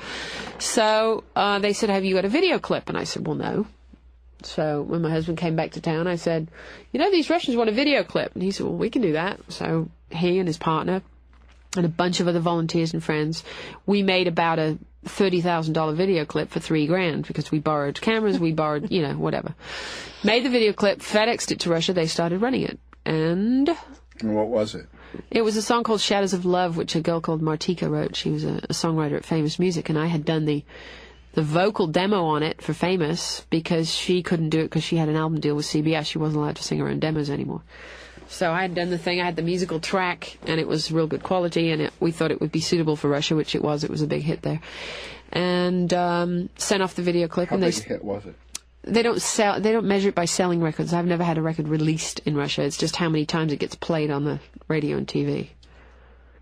So they said, have you got a video clip? And I said, well, no. So when my husband came back to town, I said, these Russians want a video clip. And he said, well, we can do that. So he and his partner and a bunch of other volunteers and friends, we made about a $30,000 video clip for $3,000 because we borrowed cameras, we borrowed, whatever. Made the video clip, FedExed it to Russia, they started running it. And what was it? It was a song called Shadows of Love, which a girl called Martika wrote. She was a songwriter at Famous Music, and I had done the vocal demo on it for Famous because she couldn't do it because she had an album deal with CBS. She wasn't allowed to sing her own demos anymore. So I had done the thing. I had the musical track, and it was real good quality, and we thought it would be suitable for Russia, which it was. It was a big hit there. And sent off the video clip. How and big a hit was it? They don't measure it by selling records. I've never had a record released in Russia. It's just how many times it gets played on the radio and TV.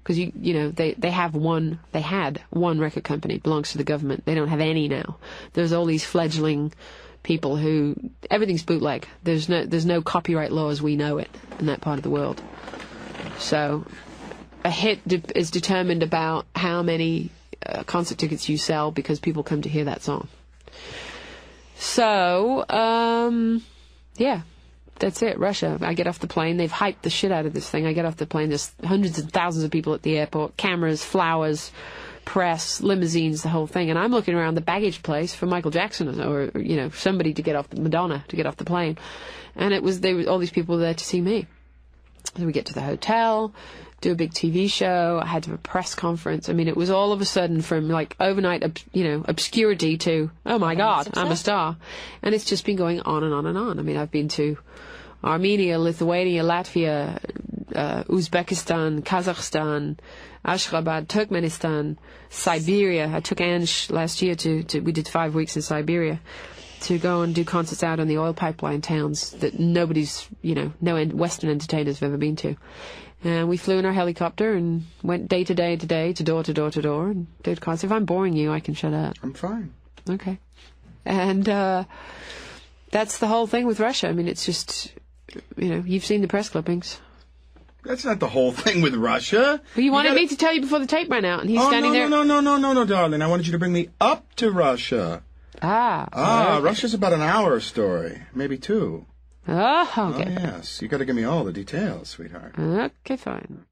Because they had one record company. It belongs to the government. They don't have any now. There's all these fledgling people who everything's bootleg. There's no copyright law as we know it in that part of the world. So a hit is determined about how many concert tickets you sell because people come to hear that song. So yeah. That's it, Russia. I get off the plane. They've hyped the shit out of this thing. I get off the plane. There's hundreds of thousands of people at the airport. Cameras, flowers, press, limousines, the whole thing. And I'm looking around the baggage place for Michael Jackson or, somebody to get off, Madonna to get off the plane. And all these people were there to see me. So we get to the hotel, do a big TV show. I had to have a press conference. I mean, it was all of a sudden from like overnight, obscurity to, oh my God, I'm a star. And it's just been going on and on and on. I mean, I've been to Armenia, Lithuania, Latvia, Uzbekistan, Kazakhstan, Ashgabat, Turkmenistan, Siberia. I took Angie last year we did 5 weeks in Siberia to go and do concerts out on the oil pipeline towns that nobody's, no Western entertainers have ever been to. And we flew in our helicopter and went day to day to day, to door to door to door, and did concerts. If I'm boring you, I can shut up. I'm fine. Okay. And that's the whole thing with Russia. I mean, it's just, you've seen the press clippings. That's not the whole thing with Russia. Well, you wanted me to tell you before the tape ran out, and he's standing there. No, darling. I wanted you to bring me up to Russia. Okay. Russia's about an hour story, maybe 2. Oh, okay. Oh, yes. You got to give me all the details, sweetheart. Okay, fine.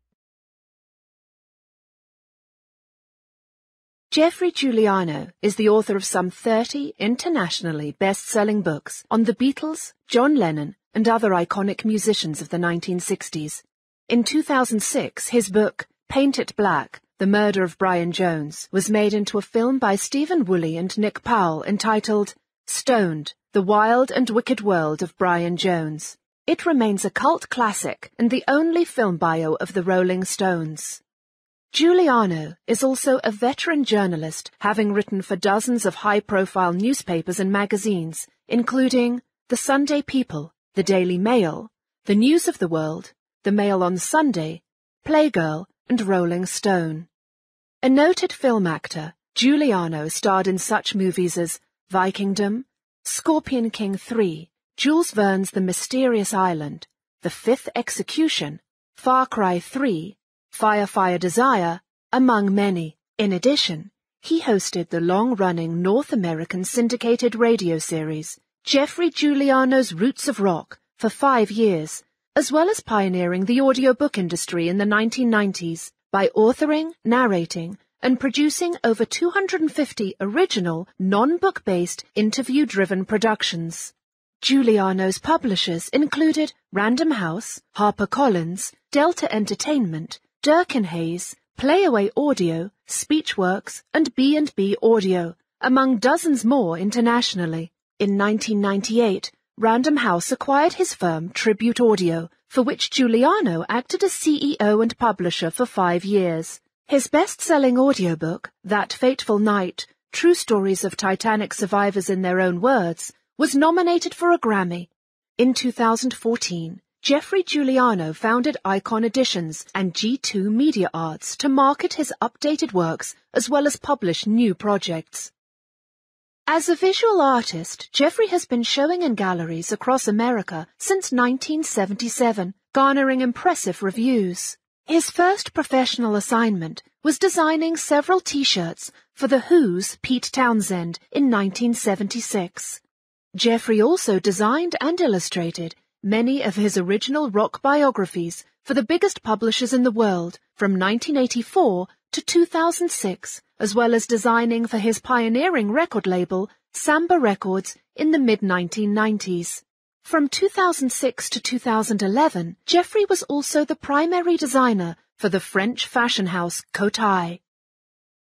Geoffrey Giuliano is the author of some 30 internationally best-selling books on the Beatles, John Lennon, and other iconic musicians of the 1960s. In 2006, his book, Paint It Black, The Murder of Brian Jones, was made into a film by Stephen Woolley and Nick Powell entitled Stoned, The Wild and Wicked World of Brian Jones. It remains a cult classic and the only film bio of the Rolling Stones. Giuliano is also a veteran journalist, having written for dozens of high-profile newspapers and magazines, including The Sunday People, The Daily Mail, The News of the World, The Mail on Sunday, Playgirl, and Rolling Stone. A noted film actor, Giuliano starred in such movies as Vikingdom, Scorpion King 3, Jules Verne's The Mysterious Island, The Fifth Execution, Far Cry 3, Fire Desire, among many. In addition, he hosted the long-running North American syndicated radio series, Geoffrey Giuliano's Roots of Rock, for 5 years, as well as pioneering the audiobook industry in the 1990s by authoring, narrating, and producing over 250 original, non-book-based, interview-driven productions. Giuliano's publishers included Random House, HarperCollins, Delta Entertainment, Durkin Hayes, Playaway Audio, Speechworks, and B&B Audio, among dozens more internationally. In 1998, Random House acquired his firm Tribute Audio, for which Giuliano acted as CEO and publisher for 5 years. His best-selling audiobook, That Fateful Night, True Stories of Titanic Survivors in Their Own Words, was nominated for a Grammy. In 2014, Geoffrey Giuliano founded Icon Editions and G2 Media Arts to market his updated works as well as publish new projects. As a visual artist, Geoffrey has been showing in galleries across America since 1977, garnering impressive reviews. His first professional assignment was designing several T-shirts for The Who's Pete Townsend in 1976. Geoffrey also designed and illustrated many of his original rock biographies for the biggest publishers in the world from 1984 to 2006, as well as designing for his pioneering record label, Samba Records, in the mid-1990s. From 2006 to 2011, Geoffrey was also the primary designer for the French fashion house Cotai.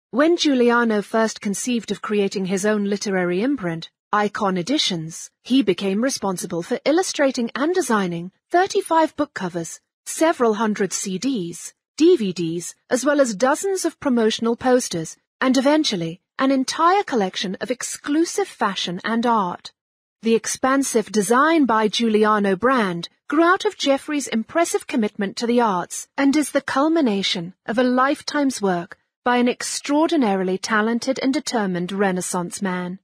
When Giuliano first conceived of creating his own literary imprint, Icon Editions, he became responsible for illustrating and designing 35 book covers, several hundred CDs, DVDs, as well as dozens of promotional posters, and eventually an entire collection of exclusive fashion and art. The expansive Design by Giuliano brand grew out of Geoffrey's impressive commitment to the arts and is the culmination of a lifetime's work by an extraordinarily talented and determined Renaissance man.